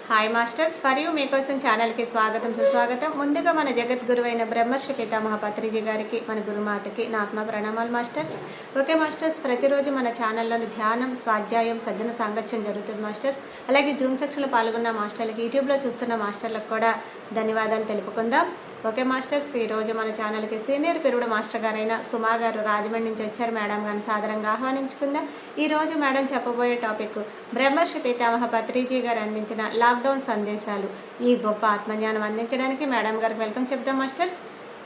Hi masters, for you మీకోసం ఛానల్కి స్వాగతం సుస్వాగతం. ముందుగా మన జగద్గురువైన బ్రహ్మర్షి పితామహ పత్రిజీ గారికి, మన గురుమాతకి నా ఆత్మ ప్రణామాలు మాస్టర్స్. ఓకే మాస్టర్స్, ప్రతిరోజు మన ఛానల్లోని ధ్యానం, స్వాధ్యాయం, సజ్జన సాంగత్యం జరుగుతుంది మాస్టర్స్. అలాగే జూమ్ సెక్షన్లో పాల్గొన్న మాస్టర్లకి, యూట్యూబ్లో చూస్తున్న మాస్టర్లకు కూడా ధన్యవాదాలు తెలుపుకుందాం. ఓకే మాస్టర్స్, ఈరోజు మన ఛానల్కి సీనియర్ పెరుగుడు మాస్టర్ గారైన సుమా గారు రాజమండ్రి నుంచి వచ్చారు. మేడం గారిని సాదరంగా ఆహ్వానించుకుందాం. ఈరోజు మేడం చెప్పబోయే టాపిక్ బ్రహ్మర్షి పితామహ పత్రిజీ గారు అందించిన లాక్డౌన్ సందేశాలు. ఈ గొప్ప ఆత్మజ్ఞానం అందించడానికి మేడం గారికి వెల్కమ్ చెప్దాం మాస్టర్స్.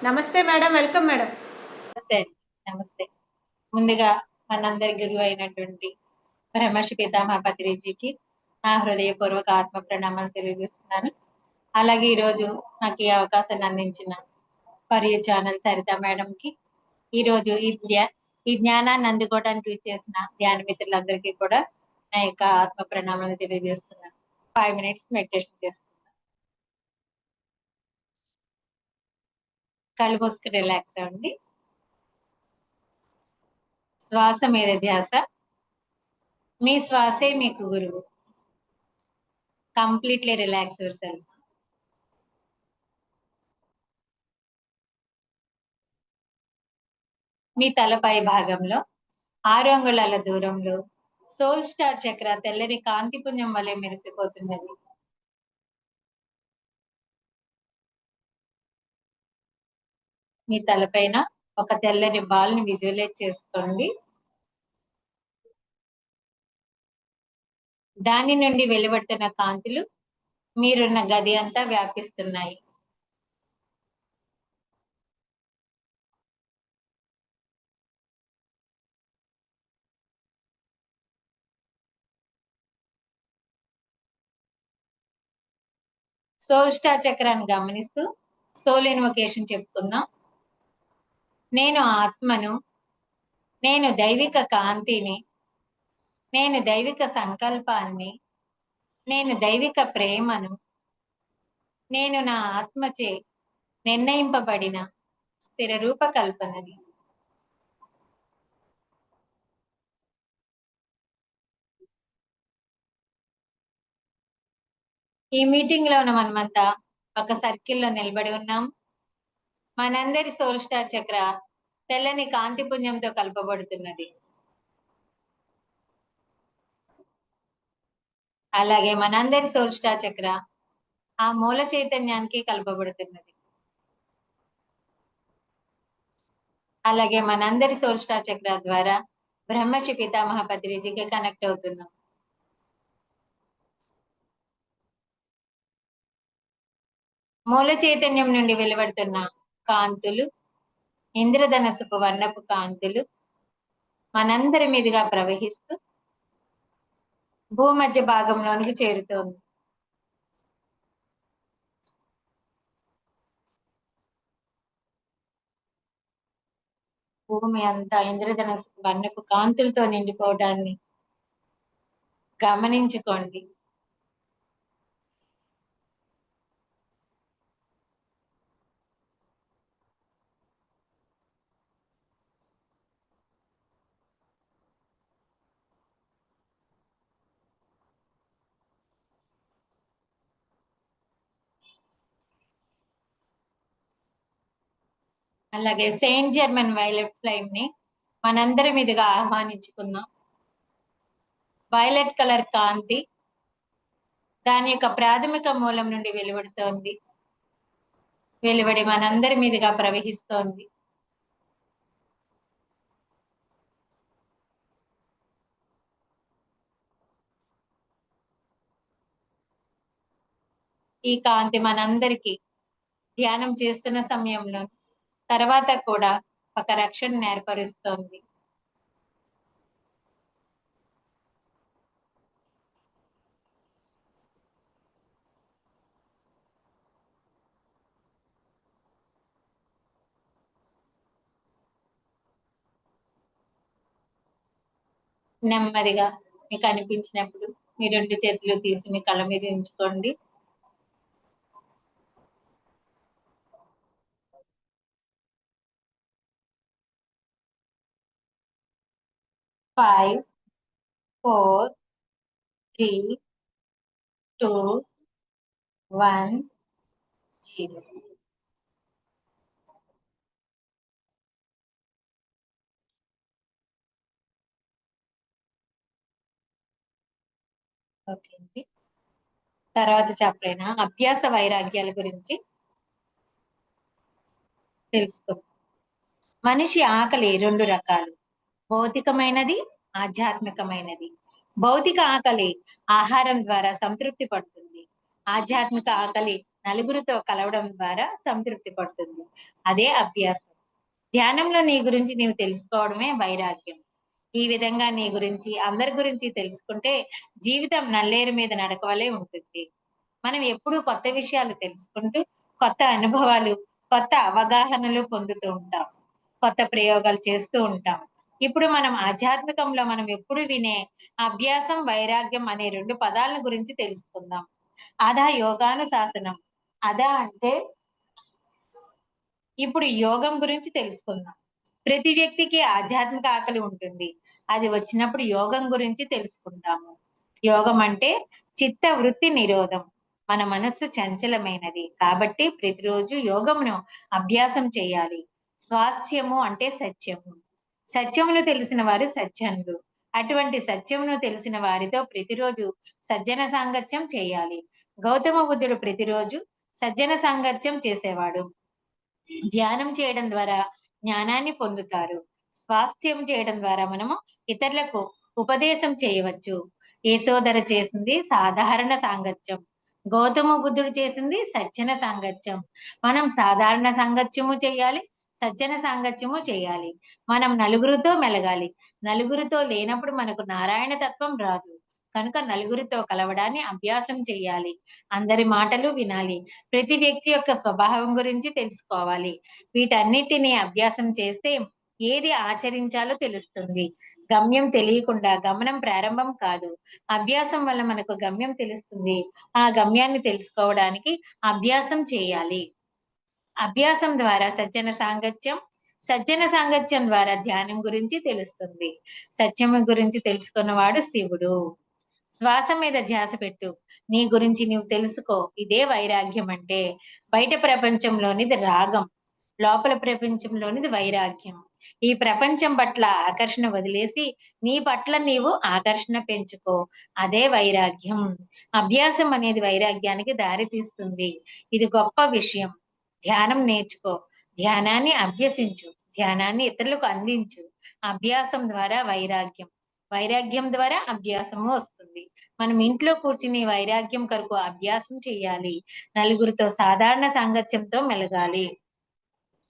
నమస్తే మేడం, వెల్కమ్ మేడం. నమస్తే. ముందుగా మనందరి గురువు అయినటువంటి బ్రహ్మర్షి పితామహ పత్రిజీకి నా హృదయపూర్వక ఆత్మ ప్రణామాలు తెలియజేస్తున్నాను. అలాగే ఈరోజు నాకు ఈ అవకాశాన్ని అందించిన పర్యూ ఛానల్ సరిత మేడంకి, ఈరోజు ఈ జ్ఞానాన్ని అందుకోవడానికి ఇచ్చేసిన ధ్యాన మిత్రులందరికీ కూడా నా యొక్క ఆత్మ ప్రణామాలు తెలియజేస్తున్నాను. 5 minutes మెడిటేషన్ చేస్తున్నాను. కళ్ళు మూసుకుని రిలాక్స్ అవ్వండి. శ్వాస మీద ధ్యాస. మీ శ్వాసే మీకు గురువు. Completely relax yourself. మీ తలపై భాగంలో 6 అంగుళాల దూరంలో సోల్ స్టార్ చక్ర తెల్లని కాంతి పుంజం వలె మెరిసిపోతున్నది. మీ తలపైన ఒక తెల్లని బాల్ ని విజువలైజ్ చేసుకోండి. దాని నుండి వెలువడుతున్న కాంతులు మీరున్న గది అంతా వ్యాపిస్తున్నాయి. సోల్ స్టార్ చక్రాన్ని గమనిస్తూ సోల్ ఇన్వొకేషన్ చెప్పుకుందాం. నేను ఆత్మను, నేను దైవిక కాంతిని, నేను దైవిక సంకల్పాన్ని, నేను దైవిక ప్రేమను, నేను నా ఆత్మచే నిర్ణయింపబడిన స్థిర రూపకల్పనని. ఈ మీటింగ్ లో మనమంతా ఒక సర్కిల్లో నిలబడి ఉన్నాం. మనందరి సోల్ స్టార్ చక్ర తెల్లని కాంతి పుంజంతో కలపబడుతున్నది. అలాగే మనందరి సోల్ స్టార్ చక్ర ఆ మూల చైతన్యానికి కలపబడుతున్నది. అలాగే మనందరి సోల్ స్టార్ చక్ర ద్వారా బ్రహ్మర్షి పితామహ పత్రిజీకి కనెక్ట్ అవుతున్నాం. మూల చైతన్యం నుండి వెలువడుతున్న కాంతులు, ఇంద్రధనస్సుపు వర్ణపు కాంతులు మనందరి మీదుగా ప్రవహిస్తూ భూమధ్య భాగంలోనికి చేరుతోంది. భూమి అంతా ఇంద్రధనస్సు వర్ణపు కాంతులతో నిండిపోవడాన్ని గమనించుకోండి. అలాగే సెయింట్ జర్మన్ వైలెట్ ఫ్లేమ్ ని మనందరి మీదుగా ఆహ్వానించుకుందాం. వైలెట్ కలర్ కాంతి దాని యొక్క ప్రాథమిక మూలం నుండి వెలువడుతోంది. వెలువడి మనందరి మీదుగా ప్రవహిస్తోంది. ఈ కాంతి మనందరికీ ధ్యానం చేస్తున్న సమయంలో తర్వాత కూడా ఒక రక్షణ ఏర్పరుస్తోంది. నెమ్మదిగా మీకు అనిపించినప్పుడు మీ 2 చేతులు తీసి మీ కళ్ళ మీద ఉంచుకోండి. ఫైవ్, 4, 3, 2, 1 0. ఓకే అండి. తర్వాత చాప్టర్ అభ్యాస వైరాగ్యాల గురించి తెలుసుకుందాం. మనిషి ఆకలి 2 రకాలు. భౌతికమైనది, ఆధ్యాత్మికమైనది. భౌతిక ఆకలి ఆహారం ద్వారా సంతృప్తి పడుతుంది. ఆధ్యాత్మిక ఆకలి నలుగురితో కలవడం ద్వారా సంతృప్తి పడుతుంది. అదే అభ్యాసం. ధ్యానంలో నీ గురించి నీవు తెలుసుకోవడమే వైరాగ్యం. ఈ విధంగా నీ గురించి, అందరి గురించి తెలుసుకుంటే జీవితం నల్లేరు మీద నడక వలె ఉంటుంది. మనం ఎప్పుడూ కొత్త విషయాలు తెలుసుకుంటూ, కొత్త అనుభవాలు, కొత్త అవగాహనలు పొందుతూ ఉంటాం. కొత్త ప్రయోగాలు చేస్తూ ఉంటాం. ఇప్పుడు మనం ఆధ్యాత్మికంలో మనం ఎప్పుడు వినే అభ్యాసం, వైరాగ్యం అనే 2 పదాల గురించి తెలుసుకుందాం. అదా యోగానుశాసనం. అదా అంటే ఇప్పుడు యోగం గురించి తెలుసుకుందాం. ప్రతి వ్యక్తికి ఆధ్యాత్మిక ఆకలి ఉంటుంది. అది వచ్చినప్పుడు యోగం గురించి తెలుసుకుంటాము. యోగం అంటే చిత్త వృత్తి నిరోధం. మన మనస్సు చంచలమైనది. కాబట్టి ప్రతిరోజు యోగమును అభ్యాసం చేయాలి. స్వాస్థ్యము అంటే సత్యము. సత్యమును తెలిసిన వారు సజ్జనులు. అటువంటి సత్యమును తెలిసిన వారితో ప్రతిరోజు సజ్జన సాంగత్యం చేయాలి. గౌతమ బుద్ధుడు ప్రతిరోజు సజ్జన సాంగత్యం చేసేవాడు. ధ్యానం చేయడం ద్వారా జ్ఞానాన్ని పొందుతారు. స్వాస్థ్యం చేయడం ద్వారా మనము ఇతరులకు ఉపదేశం చేయవచ్చు. యశోధర చేసింది సాధారణ సాంగత్యం. గౌతమ బుద్ధుడు చేసింది సజ్జన సాంగత్యం. మనం సాధారణ సాంగత్యము చేయాలి, సజ్జన సాంగత్యము చేయాలి. మనం నలుగురితో మెలగాలి. నలుగురితో లేనప్పుడు మనకు నారాయణ తత్వం రాదు. కనుక నలుగురితో కలవడాన్ని అభ్యాసం చేయాలి. అందరి మాటలు వినాలి. ప్రతి వ్యక్తి యొక్క స్వభావం గురించి తెలుసుకోవాలి. వీటన్నిటిని అభ్యాసం చేస్తే ఏది ఆచరించాలో తెలుస్తుంది. గమ్యం తెలియకుండా గమనం ప్రారంభం కాదు. అభ్యాసం వల్ల మనకు గమ్యం తెలుస్తుంది. ఆ గమ్యాన్ని తెలుసుకోవడానికి అభ్యాసం చేయాలి. అభ్యాసం ద్వారా సజ్జన సాంగత్యం, సజ్జన సాంగత్యం ద్వారా ధ్యానం గురించి తెలుస్తుంది. సత్యము గురించి తెలుసుకున్నవాడు శివుడు. శ్వాస మీద ధ్యాస పెట్టు. నీ గురించి నీవు తెలుసుకో. ఇదే వైరాగ్యం అంటే. బయట ప్రపంచంలోనిది రాగం. లోపల ప్రపంచంలోనిది వైరాగ్యం. ఈ ప్రపంచం పట్ల ఆకర్షణ వదిలేసి నీ పట్ల నీవు ఆకర్షణ పెంచుకో. అదే వైరాగ్యం. అభ్యాసం అనేది వైరాగ్యానికి దారి తీస్తుంది. ఇది గొప్ప విషయం. ధ్యానం నేర్చుకో. ధ్యానాన్ని అభ్యసించు. ధ్యానాన్ని ఇతరులకు అందించు. అభ్యాసం ద్వారా వైరాగ్యం. వైరాగ్యం ద్వారా అభ్యాసము వస్తుంది. మనం ఇంట్లో కూర్చుని వైరాగ్యం కొరకు అభ్యాసం చేయాలి. నలుగురితో సాధారణ సాంగత్యంతో మెలగాలి.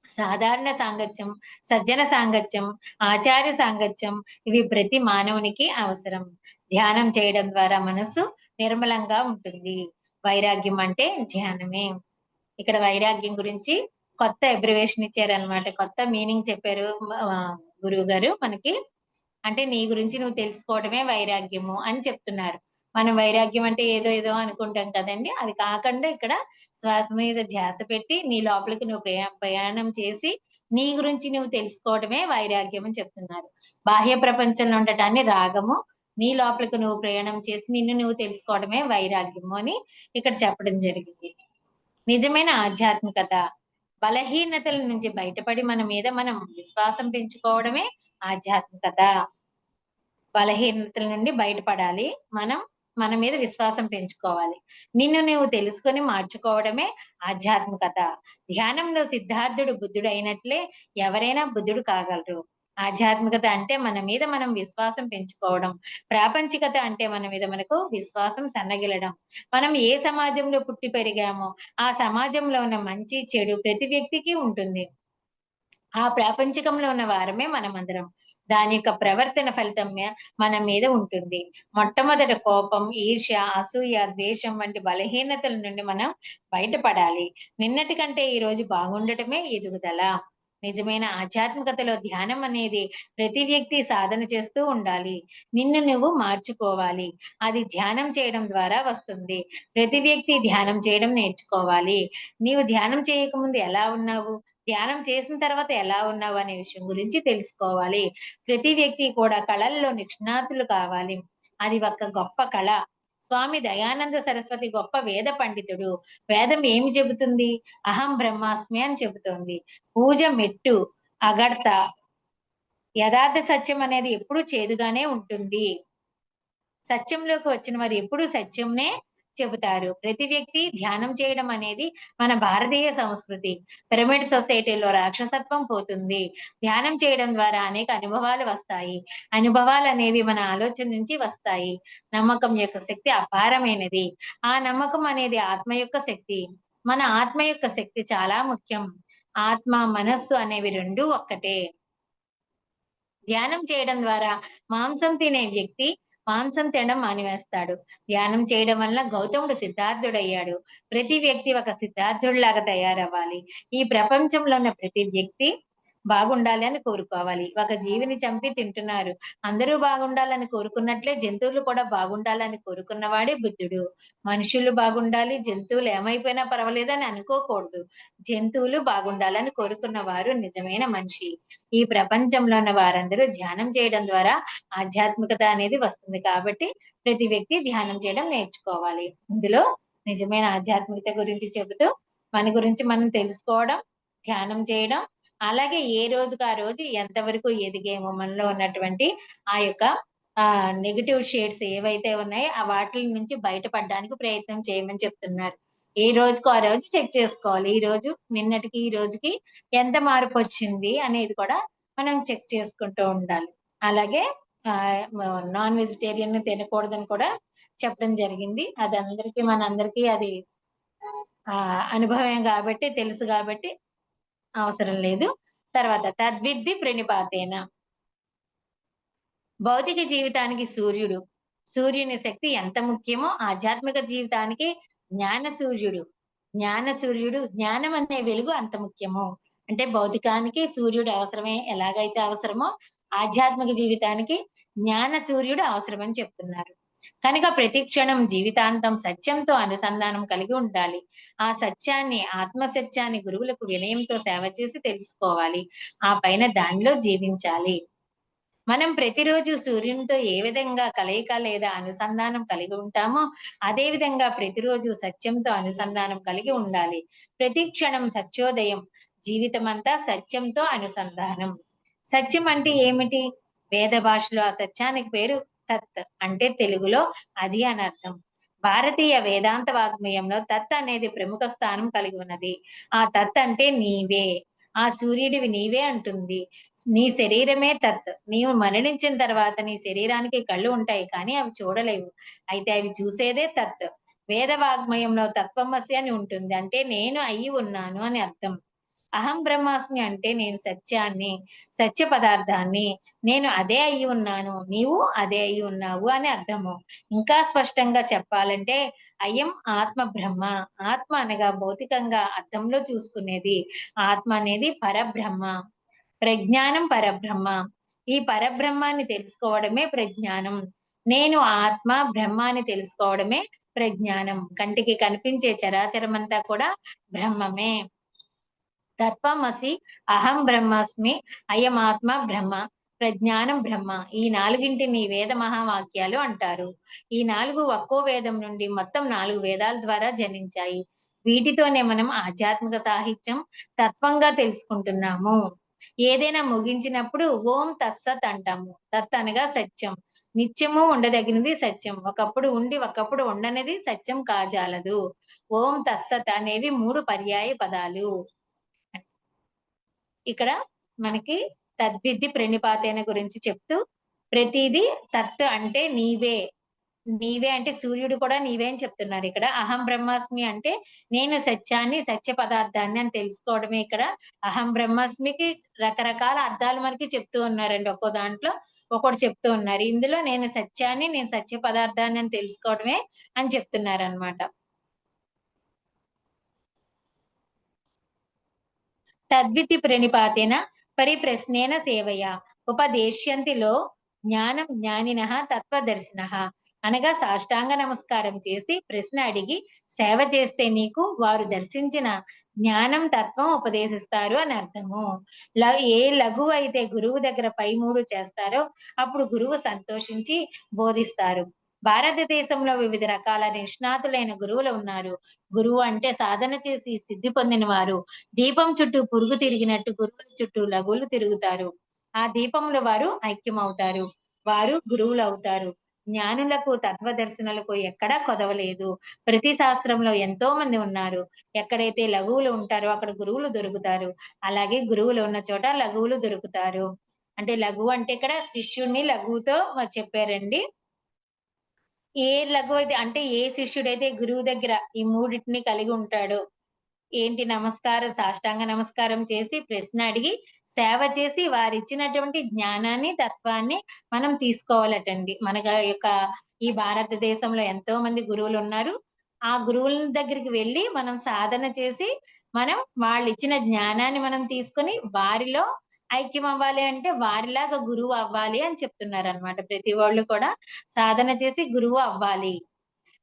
సాధారణ సాంగత్యం, సజ్జన సాంగత్యం, ఆచార్య సాంగత్యం ఇవి ప్రతి మానవునికి అవసరం. ధ్యానం చేయడం ద్వారా మనస్సు నిర్మలంగా ఉంటుంది. వైరాగ్యం అంటే ధ్యానమే. ఇక్కడ వైరాగ్యం గురించి కొత్త అబ్రివేషన్ ఇచ్చారనమాట. కొత్త మీనింగ్ చెప్పారు గురువు గారు మనకి. అంటే నీ గురించి నువ్వు తెలుసుకోవడమే వైరాగ్యము అని చెప్తున్నారు. మనం వైరాగ్యం అంటే ఏదో ఏదో అనుకుంటాం కదండీ! అది కాకుండా ఇక్కడ శ్వాస మీద ధ్యాస పెట్టి నీ లోపలికి నువ్వు ప్రయాణం చేసి నీ గురించి నువ్వు తెలుసుకోవడమే వైరాగ్యం అని చెప్తున్నారు. బాహ్య ప్రపంచంలో ఉండటాన్ని రాగము, నీ లోపలికి నువ్వు ప్రయాణం చేసి నిన్ను నువ్వు తెలుసుకోవడమే వైరాగ్యము అని ఇక్కడ చెప్పడం జరిగింది. నిజమైన ఆధ్యాత్మికత బలహీనతల నుంచి బయటపడి మన మీద మనం విశ్వాసం పెంచుకోవడమే ఆధ్యాత్మికత. బలహీనతల నుండి బయటపడాలి. మనం మన మీద విశ్వాసం పెంచుకోవాలి. నిన్ను నువ్వు తెలుసుకొని మార్చుకోవడమే ఆధ్యాత్మికత. ధ్యానంలో సిద్ధార్థుడు బుద్ధుడైనట్లే ఎవరైనా బుద్ధుడు కాగలరు. ఆధ్యాత్మికత అంటే మన మీద మనం విశ్వాసం పెంచుకోవడం. ప్రాపంచికత అంటే మన మీద మనకు విశ్వాసం సన్నగిల్లడం. మనం ఏ సమాజంలో పుట్టి పెరిగామో ఆ సమాజంలో ఉన్న మంచి, చెడు ప్రతి వ్యక్తికి ఉంటుంది. ఆ ప్రాపంచికంలో ఉన్న వారమే మనమందరం. దాని యొక్క ప్రవర్తన ఫలితం మన మీద ఉంటుంది. మొట్టమొదట కోపం, ఈర్ష్య, అసూయ, ద్వేషం వంటి బలహీనతల నుండి మనం బయటపడాలి. నిన్నటి కంటే ఈ రోజు బాగుండటమే ఎదుగుదల. నిజమైన ఆధ్యాత్మికతలో ధ్యానం అనేది ప్రతి వ్యక్తి సాధన చేస్తూ ఉండాలి. నిన్ను నువ్వు మార్చుకోవాలి. అది ధ్యానం చేయడం ద్వారా వస్తుంది. ప్రతి వ్యక్తి ధ్యానం చేయడం నేర్చుకోవాలి. నీవు ధ్యానం చేయకముందు ఎలా ఉన్నావు? ధ్యానం చేసిన తర్వాత ఎలా ఉన్నావు అనే విషయం గురించి తెలుసుకోవాలి. ప్రతి వ్యక్తి కూడా కళల్లో నిష్ణాతులు కావాలి. అది ఒక గొప్ప కళ. స్వామి దయానంద సరస్వతి గొప్ప వేద పండితుడు. వేదం ఏమి చెబుతుంది? అహం బ్రహ్మాస్మి అని చెబుతోంది. పూజ మెట్టు అగడ్త. యథార్థ సత్యం అనేది ఎప్పుడూ చేదుగానే ఉంటుంది. సత్యంలోకి వచ్చిన వారు ఎప్పుడూ సత్యంనే చెబుతారు. ప్రతి వ్యక్తి ధ్యానం చేయడం అనేది మన భారతీయ సంస్కృతి. పిరమిడ్ సొసైటీలో రాక్షసత్వం పోతుంది. ధ్యానం చేయడం ద్వారా అనేక అనుభవాలు వస్తాయి. అనుభవాలనేవి మన ఆలోచన నుంచి వస్తాయి. నమ్మకం యొక్క శక్తి అపారమైనది. ఆ నమ్మకం అనేది ఆత్మ యొక్క శక్తి. మన ఆత్మ యొక్క శక్తి చాలా ముఖ్యం. ఆత్మ, మనస్సు అనేవి రెండూ ఒక్కటే. ధ్యానం చేయడం ద్వారా మాంసం తినే వ్యక్తి మాంసం తినడం మానివేస్తాడు. ధ్యానం చేయడం వల్ల గౌతముడు సిద్ధార్థుడయ్యాడు. ప్రతి వ్యక్తి ఒక సిద్ధార్థుడిలాగా తయారవ్వాలి. ఈ ప్రపంచంలో ఉన్న ప్రతి వ్యక్తి బాగుండాలి అని కోరుకోవాలి. ఒక జీవిని చంపి తింటున్నారు. అందరూ బాగుండాలని కోరుకున్నట్లే జంతువులు కూడా బాగుండాలని కోరుకున్నవాడే బుద్ధుడు. మనుషులు బాగుండాలి, జంతువులు ఏమైపోయినా పర్వాలేదని అనుకోకూడదు. జంతువులు బాగుండాలని కోరుకున్న వారు నిజమైన మనిషి. ఈ ప్రపంచంలో ఉన్న వారందరూ ధ్యానం చేయడం ద్వారా ఆధ్యాత్మికత అనేది వస్తుంది. కాబట్టి ప్రతి వ్యక్తి ధ్యానం చేయడం నేర్చుకోవాలి. ఇందులో నిజమైన ఆధ్యాత్మికత గురించి చెబుతూ మన గురించి మనం తెలుసుకోవడం, ధ్యానం చేయడం, అలాగే ఏ రోజుకి ఆ రోజు ఎంతవరకు ఎదిగామో మనలో ఉన్నటువంటి ఆ యొక్క నెగెటివ్ షేడ్స్ ఏవైతే ఉన్నాయో ఆ వాటిల నుంచి బయటపడడానికి ప్రయత్నం చేయమని చెప్తున్నారు. ఏ రోజుకు ఆ రోజు చెక్ చేసుకోవాలి. ఈ రోజు నిన్నటికి ఈ రోజుకి ఎంత మార్పు వచ్చింది అనేది కూడా మనం చెక్ చేసుకుంటూ ఉండాలి. అలాగే నాన్ వెజిటేరియన్ తినకూడదని కూడా చెప్పడం జరిగింది. అది మనందరికీ అది అనుభవం కాబట్టి తెలుసు కాబట్టి అవసరం లేదు. తర్వాత తద్విద్ధి ప్రణిపాతేన. భౌతిక జీవితానికి సూర్యుడు. సూర్యుని శక్తి ఎంత ముఖ్యమో ఆధ్యాత్మిక జీవితానికి జ్ఞాన సూర్యుడు. జ్ఞానం అనే వెలుగు అంత ముఖ్యము. అంటే భౌతికానికి సూర్యుడు అవసరమే, ఎలాగైతే అవసరమో ఆధ్యాత్మిక జీవితానికి జ్ఞాన సూర్యుడు అవసరమని చెప్తున్నారు. కనుక ప్రతి క్షణం జీవితాంతం సత్యంతో అనుసంధానం కలిగి ఉండాలి. ఆ సత్యాన్ని, ఆత్మ సత్యాన్ని గురువులకు వినయంతో సేవ చేసి తెలుసుకోవాలి. ఆ పైన దానిలో జీవించాలి. మనం ప్రతిరోజు సూర్యునితో ఏ విధంగా కలయిక లేదా అనుసంధానం కలిగి ఉంటామో అదే విధంగా ప్రతిరోజు సత్యంతో అనుసంధానం కలిగి ఉండాలి. ప్రతి క్షణం సత్యోదయం. జీవితమంతా సత్యంతో అనుసంధానం. సత్యం అంటే ఏమిటి? వేద భాషలో ఆ సత్యానికి పేరు తత్, అంటే తెలుగులో అది అని అర్థం. భారతీయ వేదాంత వాగ్మయంలో తత్ అనేది ప్రముఖ స్థానం కలిగి ఉన్నది. ఆ తత్ అంటే నీవే, ఆ సూర్యుడివి నీవే అంటుంది. నీ శరీరమే తత్. నీవు మరణించిన తర్వాత నీ శరీరానికి కళ్ళు ఉంటాయి కానీ అవి చూడలేవు. అయితే అవి చూసేదే తత్. వేద వాగ్మయంలో తత్వమసి అని ఉంటుంది. అంటే నేను అయి ఉన్నాను అని అర్థం. అహం బ్రహ్మాస్మి అంటే నేను సత్యాన్ని, సత్య పదార్థాన్ని, నేను అదే అయి ఉన్నాను, నీవు అదే అయి ఉన్నావు అని అర్థము. ఇంకా స్పష్టంగా చెప్పాలంటే అయం ఆత్మ బ్రహ్మ. ఆత్మ అనగా భౌతికంగా అర్థంలో చూసుకునేది. ఆత్మ అనేది పరబ్రహ్మ. ప్రజ్ఞానం పరబ్రహ్మ. ఈ పరబ్రహ్మాన్ని తెలుసుకోవడమే ప్రజ్ఞానం. నేను ఆత్మ బ్రహ్మ అని తెలుసుకోవడమే ప్రజ్ఞానం. కంటికి కనిపించే చరాచరమంతా కూడా బ్రహ్మమే. తత్వమసి, అహం బ్రహ్మాస్మి, అయమాత్మ బ్రహ్మ, ప్రజ్ఞానం బ్రహ్మ. ఈ నాలుగింటిని వేద మహావాక్యాలు అంటారు. ఈ 4 ఒక్కో వేదం నుండి మొత్తం 4 వేదాల ద్వారా జనించాయి. వీటితోనే మనం ఆధ్యాత్మిక సాహిత్యం తత్వంగా తెలుసుకుంటున్నాము. ఏదైనా ముగించినప్పుడు ఓం తత్సత్ అంటాము. తత్ అనగా సత్యం. నిత్యము ఉండదగినది సత్యం. ఒకప్పుడు ఉండి ఒకప్పుడు ఉండనిది సత్యం కాజాలదు. ఓం తత్సత్ అనేవి 3 పర్యాయ పదాలు. ఇక్కడ మనకి తద్విద్ధి ప్రణిపాతేన గురించి చెప్తూ ప్రతిదీ తత్ అంటే నీవే. నీవే అంటే సూర్యుడు కూడా నీవే అని చెప్తున్నారు ఇక్కడ. అహం బ్రహ్మాస్మి అంటే నేను సత్యాన్ని, సత్య పదార్థాన్ని అని తెలుసుకోవడమే ఇక్కడ అహం బ్రహ్మాస్మికి రకరకాల అర్థాలు మనకి చెప్తూ ఉన్నారండి. ఒక్కో దాంట్లో ఒక్కొక్కటి చెప్తూ ఉన్నారు. ఇందులో నేను సత్యాన్ని, నేను సత్య పదార్థాన్ని అని తెలుసుకోవడమే అని చెప్తున్నారన్నమాట. తద్వితి ప్రణిపాతేన పరిప్రశ్నేన సేవయ ఉపదేశ్యంతిలో జ్ఞానం జ్ఞానినః తత్వదర్శినః. అనగా సాష్టాంగ నమస్కారం చేసి ప్రశ్న అడిగి సేవ చేస్తే నీకు వారు దర్శించిన జ్ఞానం, తత్వం ఉపదేశిస్తారు అని అర్థము. ఏ లఘువు అయితే గురువు దగ్గర పై 3 చేస్తారో అప్పుడు గురువు సంతోషించి బోధిస్తారు. భారతదేశంలో వివిధ రకాల నిష్ణాతులైన గురువులు ఉన్నారు. గురువు అంటే సాధన చేసి సిద్ధి పొందిన వారు. దీపం చుట్టూ పురుగు తిరిగినట్టు గురువుల చుట్టూ లఘువులు తిరుగుతారు. ఆ దీపంలో వారు ఐక్యమవుతారు. వారు గురువులవుతారు. జ్ఞానులకు తత్వదర్శనులకు ఎక్కడా కొదవలేదు. ప్రతి శాస్త్రంలో ఎంతో మంది ఉన్నారు. ఎక్కడైతే లఘువులు ఉంటారో అక్కడ గురువులు దొరుకుతారు. అలాగే గురువులు ఉన్న చోట లఘువులు దొరుకుతారు. అంటే లఘువు అంటే ఇక్కడ శిష్యుడిని లఘువుతో చెప్పారండి. ఏ లఘువు అయితే అంటే ఏ శిష్యుడైతే గురువు దగ్గర ఈ మూడిటిని కలిగి ఉంటాడో, ఏంటి నమస్కారం సాష్టాంగ నమస్కారం చేసి ప్రశ్న అడిగి సేవ చేసి వారిచ్చినటువంటి జ్ఞానాన్ని, తత్వాన్ని మనం తీసుకోవాలటండి. యొక్క ఈ భారతదేశంలో ఎంతో మంది గురువులున్నారు. ఆ గురువుల దగ్గరికి వెళ్లి మనం సాధన చేసి, మనం వాళ్ళిచ్చిన జ్ఞానాన్ని మనం తీసుకొని వారిలో ఐక్యం అవ్వాలి అంటే వారిలాగా గురువు అవ్వాలి అని చెప్తున్నారనమాట. ప్రతి వాళ్ళు కూడా సాధన చేసి గురువు అవ్వాలి.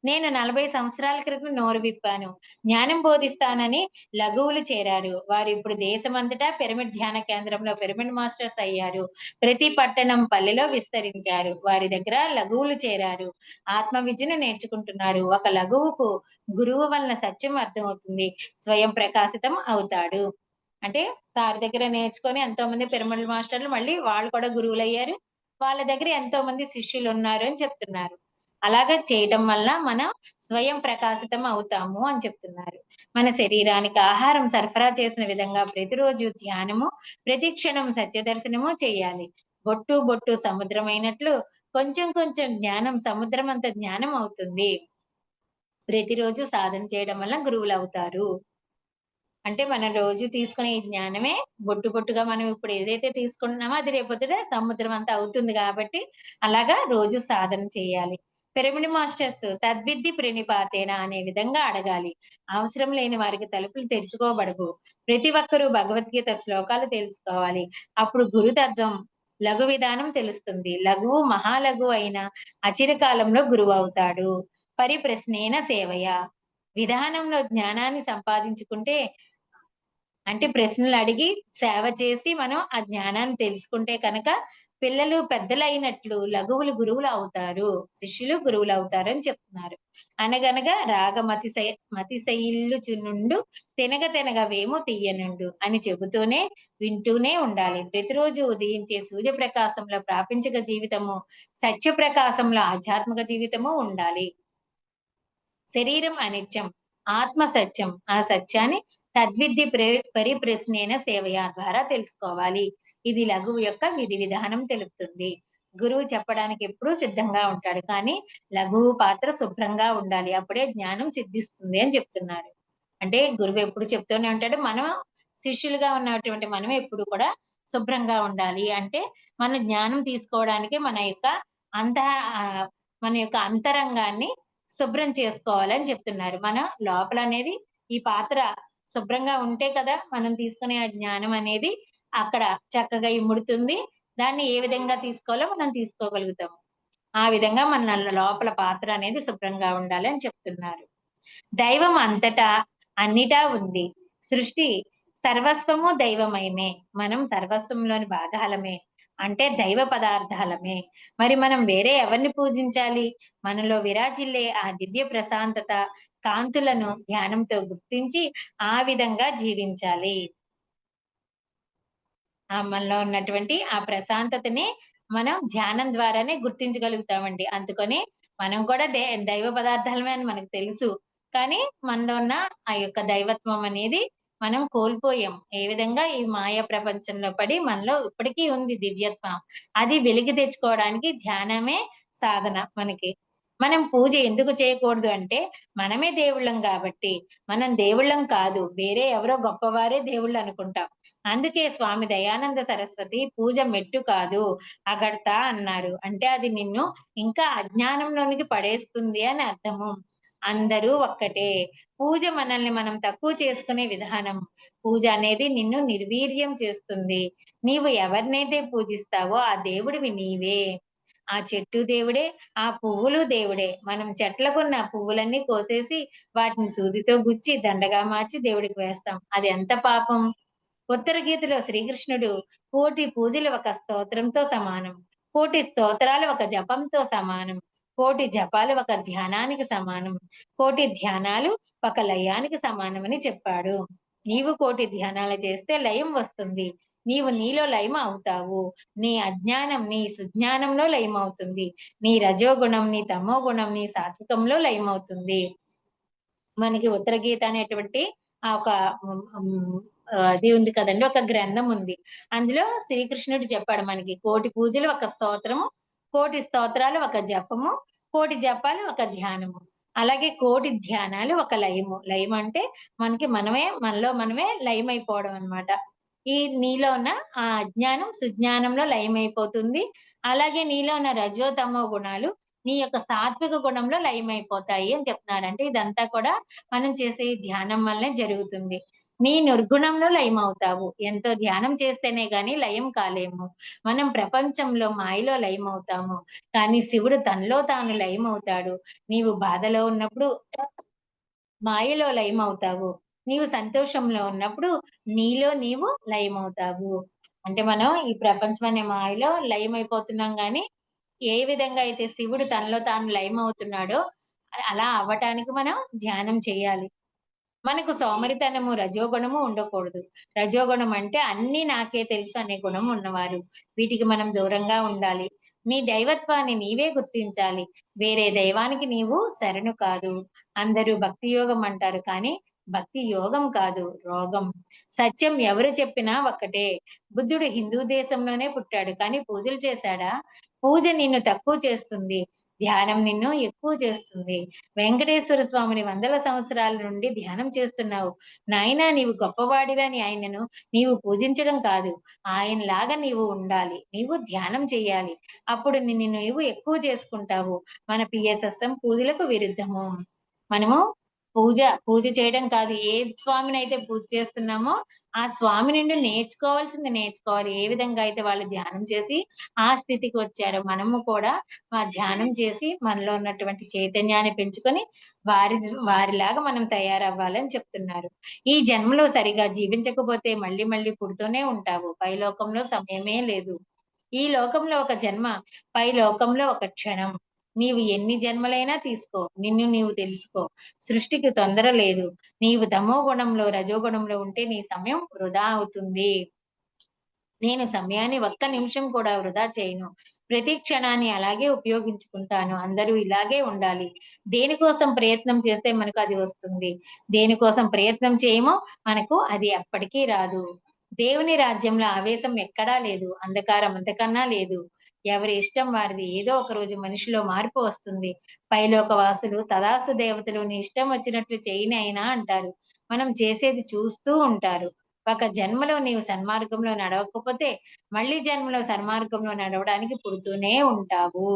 నేను 40 సంవత్సరాల క్రితం నోరు విప్పాను. జ్ఞానం బోధిస్తానని లఘువులు చేరారు. వారిప్పుడు దేశమంతటా పిరమిడ్ ధ్యాన కేంద్రంలో పిరమిడ్ మాస్టర్స్ అయ్యారు. ప్రతి పట్టణం, పల్లెలో విస్తరించారు. వారి దగ్గర లఘువులు చేరారు. ఆత్మ విద్యను నేర్చుకుంటున్నారు. ఒక లఘువుకు గురువు వలన సత్యం అర్థమవుతుంది. స్వయం ప్రకాశితం అవుతాడు. అంటే సార్ దగ్గర నేర్చుకొని ఎంతో మంది పిరమిడ్ మాస్టర్లు మళ్ళీ వాళ్ళు కూడా గురువులయ్యారు. వాళ్ళ దగ్గర ఎంతో మంది శిష్యులున్నారు అని చెప్తున్నారు. అలాగా చేయటం వల్ల మనం స్వయం ప్రకాశితం అవుతాము అని చెప్తున్నారు. మన శరీరానికి ఆహారం సరఫరా చేసిన విధంగా ప్రతిరోజు ధ్యానము, ప్రతి క్షణం సత్యదర్శనము చేయాలి. బొట్టు బొట్టు సముద్రమైనట్లు కొంచెం కొంచెం జ్ఞానం సముద్రమంత జ్ఞానం అవుతుంది. ప్రతిరోజు సాధన చేయడం వల్ల గురువులవుతారు. అంటే మనం రోజు తీసుకునే ఈ జ్ఞానమే బొట్టు బొట్టుగా మనం ఇప్పుడు ఏదైతే తీసుకుంటున్నామో అది రేపొద్దుట సముద్రం అంతా అవుతుంది కాబట్టి అలాగా రోజు సాధన చేయాలి. పిరమిడ్ మాస్టర్స్ తద్విద్ది ప్రణిపాతేన అనే విధంగా అడగాలి. అవసరం లేని వారికి తలుపులు తెరుచుకోబడవు. ప్రతి ఒక్కరూ భగవద్గీత శ్లోకాలు తెలుసుకోవాలి. అప్పుడు గురుతత్వం లఘు విధానం తెలుస్తుంది. లఘువు మహాలఘువు అయిన అచిరకాలంలో గురువు అవుతాడు. పరిప్రశ్నేన సేవయ విధానంలో జ్ఞానాన్ని సంపాదించుకుంటే అంటే ప్రశ్నలు అడిగి సేవ చేసి మనం ఆ జ్ఞానాన్ని తెలుసుకుంటే కనుక పిల్లలు పెద్దలైనట్లు లఘువులు గురువులు అవుతారు. శిష్యులు గురువులు అవుతారు అని చెప్తున్నారు. అనగనగా మతిశయిల్లుచునుండు తినగ తినగ వేము తీయనుండు అని చెబుతూనే వింటూనే ఉండాలి. ప్రతిరోజు ఉదయించే సూర్యప్రకాశంలో ప్రాపంచిక జీవితము, సత్య ప్రకాశంలో ఆధ్యాత్మిక జీవితము ఉండాలి. శరీరం అనిత్యం, ఆత్మ సత్యం. ఆ సత్యాన్ని తద్విద్ది పరిప్రశ్నేన సేవయ ద్వారా తెలుసుకోవాలి. ఇది లఘువు యొక్క విధి విధానం తెలుపుతుంది. గురువు చెప్పడానికి ఎప్పుడూ సిద్ధంగా ఉంటాడు. కానీ లఘువు పాత్ర శుభ్రంగా ఉండాలి. అప్పుడే జ్ఞానం సిద్ధిస్తుంది అని చెప్తున్నారు. అంటే గురువు ఎప్పుడు చెప్తూనే ఉంటాడు. మనం శిష్యులుగా ఉన్నటువంటి మనం ఎప్పుడు కూడా శుభ్రంగా ఉండాలి. అంటే మన జ్ఞానం తీసుకోవడానికి అంత మన యొక్క అంతరంగాన్ని శుభ్రం చేసుకోవాలని చెప్తున్నారు. మనం లోపలనేది ఈ పాత్ర శుభ్రంగా ఉంటే కదా మనం తీసుకునే ఆ జ్ఞానం అనేది అక్కడ చక్కగా ఇముడుతుంది. దాన్ని ఏ విధంగా తీసుకోవాలో మనం తీసుకోగలుగుతాము. ఆ విధంగా మన లోపల పాత్ర అనేది శుభ్రంగా ఉండాలి అని చెప్తున్నారు. దైవం అంతటా అన్నిటా ఉంది. సృష్టి సర్వస్వము దైవమయమే. మనం సర్వస్వంలోని భాగాలమే. అంటే దైవ పదార్థాలమే. మరి మనం వేరే ఎవరిని పూజించాలి? మనలో విరాజిల్లే ఆ దివ్య ప్రశాంతత, కాంతులను ధ్యానంతో గుర్తించి ఆ విధంగా జీవించాలి. మనలో ఉన్నటువంటి ఆ ప్రశాంతతని మనం ధ్యానం ద్వారానే గుర్తించగలుగుతామండి. అందుకని మనం కూడా దైవ పదార్థాలమే అని మనకు తెలుసు. కానీ మనలో ఉన్న ఆ యొక్క దైవత్వం అనేది మనం కోల్పోయాం. ఏ విధంగా ఈ మాయా ప్రపంచంలో పడి మనలో ఇప్పటికీ ఉంది దివ్యత్వం. అది వెలికి తెచ్చుకోవడానికి ధ్యానమే సాధన మనకి. మనం పూజ ఎందుకు చేయకూడదు అంటే మనమే దేవుళ్ళం కాబట్టి. మనం దేవుళ్ళం కాదు. వేరే ఎవరో గొప్పవారే దేవుళ్ళు అనుకుంటాం. అందుకే స్వామి దయానంద సరస్వతి పూజ మెట్టు కాదు అగడత అన్నారు. అంటే అది నిన్ను ఇంకా అజ్ఞానంలోనికి పడేస్తుంది అని అర్థము. అందరూ ఒక్కటే. పూజ మనల్ని మనం తక్కువ చేసుకునే విధానం. పూజ అనేది నిన్ను నిర్వీర్యం చేస్తుంది. నీవు ఎవరినైతే పూజిస్తావో ఆ దేవుడివి నీవే. ఆ చెట్టు దేవుడే, ఆ పువ్వులు దేవుడే. మనం చెట్లకున్న పువ్వులన్నీ కోసేసి వాటిని సూదితో గుచ్చి దండగా మార్చి దేవుడికి వేస్తాం. అది ఎంత పాపం. ఉత్తర గీతలో శ్రీకృష్ణుడు కోటి పూజలు ఒక స్తోత్రంతో సమానం. కోటి స్తోత్రాలు ఒక జపంతో సమానం. కోటి జపాలు ఒక ధ్యానానికి సమానం. కోటి ధ్యానాలు ఒక లయానికి సమానమని చెప్పాడు. నీవు కోటి ధ్యానాలు చేస్తే లయం వస్తుంది. నీవు నీలో లయం అవుతావు. నీ అజ్ఞానం నీ సుజ్ఞానంలో లయం అవుతుంది. నీ రజోగుణం, నీ తమో గుణం, నీ సాత్వికంలో లయం అవుతుంది. మనకి ఉత్తర గీత అనేటువంటి ఆ ఒక అది ఉంది కదండి, ఒక గ్రంథం ఉంది. అందులో శ్రీకృష్ణుడు చెప్పాడు మనకి, కోటి పూజలు ఒక స్తోత్రము, కోటి స్తోత్రాలు ఒక జపము, కోటి జపాలు ఒక ధ్యానము, అలాగే కోటి ధ్యానాలు ఒక లయము. లయం అంటే మనలో మనమే లయమైపోవడం అన్నమాట. ఈ నీలో ఉన్న ఆ అజ్ఞానం సుజ్ఞానంలో లయమైపోతుంది. అలాగే నీలో ఉన్న రజో తమో గుణాలు నీ యొక్క సాత్విక గుణంలో లయమైపోతాయి అని చెప్తున్నాడు. అంటే ఇదంతా కూడా మనం చేసే ధ్యానం వల్లనే జరుగుతుంది. నీ నిర్గుణంలో లయమవుతావు. ఎంతో ధ్యానం చేస్తేనే గాని లయం కాలేము. మనం ప్రపంచంలో మాయలో లయమవుతాము. కానీ శివుడు తనలో తాను లయమవుతాడు. నీవు బాధలో ఉన్నప్పుడు మాయలో లయమవుతావు. నీవు సంతోషంలో ఉన్నప్పుడు నీలో నీవు లయమవుతావు. అంటే మనం ఈ ప్రపంచం అనే మాయలో లయమైపోతున్నాం గానీ, ఏ విధంగా అయితే శివుడు తనలో తాను లయమవుతున్నాడో అలా అవ్వటానికి మనం ధ్యానం చేయాలి. మనకు సోమరితనము, రజోగుణము ఉండకూడదు. రజోగుణం అంటే అన్నీ నాకే తెలుసు అనే గుణం ఉన్నవారు. వీటికి మనం దూరంగా ఉండాలి. నీ దైవత్వాన్ని నీవే గుర్తించాలి. వేరే దైవానికి నీవు శరణు కాదు. అందరూ భక్తి యోగం అంటారు కానీ భక్తి యోగం కాదు, రోగం. సత్యం ఎవరు చెప్పినా ఒక్కటే. బుద్ధుడు హిందూ దేశంలోనే పుట్టాడు కానీ పూజలు చేశాడా? పూజ నిన్ను తక్కువ చేస్తుంది. ధ్యానం నిన్ను ఎక్కువ చేస్తుంది. వెంకటేశ్వర స్వామిని వందల సంవత్సరాల నుండి ధ్యానం చేస్తున్నావు. నాయనా నీవు గొప్పవాడివి అని ఆయనను నీవు పూజించడం కాదు. ఆయనలాగా నీవు ఉండాలి. నీవు ధ్యానం చెయ్యాలి. అప్పుడు నిన్ను నీవు ఎక్కువ చేసుకుంటావు. మన పిఎస్ఎస్ఎం పూజలకు విరుద్ధము. మనము పూజ చేయడం కాదు. ఏ స్వామినైతే పూజ చేస్తున్నామో ఆ స్వామి నుండి నేర్చుకోవాల్సింది నేర్చుకోవాలి. ఏ విధంగా అయితే వాళ్ళు ధ్యానం చేసి ఆ స్థితికి వచ్చారో మనము కూడా ధ్యానం చేసి మనలో ఉన్నటువంటి చైతన్యాన్ని పెంచుకొని వారి వారిలాగా మనం తయారవ్వాలని చెప్తున్నారు. ఈ జన్మలో సరిగా జీవించకపోతే మళ్ళీ మళ్ళీ పుడుతూనే ఉంటావు. పైలోకంలో సమయమే లేదు. ఈ లోకంలో ఒక జన్మ, పై లోకంలో ఒక క్షణం. నీవు ఎన్ని జన్మలైనా తీసుకో. నిన్ను నీవు తెలుసుకో. సృష్టికి తొందర లేదు. నీవు తమో గుణంలో, రజోగుణంలో ఉంటే నీ సమయం వృధా అవుతుంది. నేను సమయాన్ని ఒక్క నిమిషం కూడా వృధా చేయను. ప్రతి క్షణాన్ని అలాగే ఉపయోగించుకుంటాను. అందరూ ఇలాగే ఉండాలి. దేనికోసం ప్రయత్నం చేస్తే మనకు అది వస్తుంది. దేనికోసం ప్రయత్నం చేయమో మనకు అది ఎప్పటికీ రాదు. దేవుని రాజ్యంలో ఆవేశం ఎక్కడా లేదు. అంధకారం అంతకన్నా లేదు. ఎవరి ఇష్టం వారిది. ఏదో ఒక రోజు మనిషిలో మార్పు వస్తుంది. పైలోక వాసులు తదాస్తు దేవతలు నీ ఇష్టం వచ్చినట్లు చేయనైనా అంటారు. మనం చేసేది చూస్తూ ఉంటారు. ఒక జన్మలో నీవు సన్మార్గంలో నడవకపోతే మళ్ళీ జన్మలో సన్మార్గంలో నడవడానికి పుడుతూనే ఉంటావు.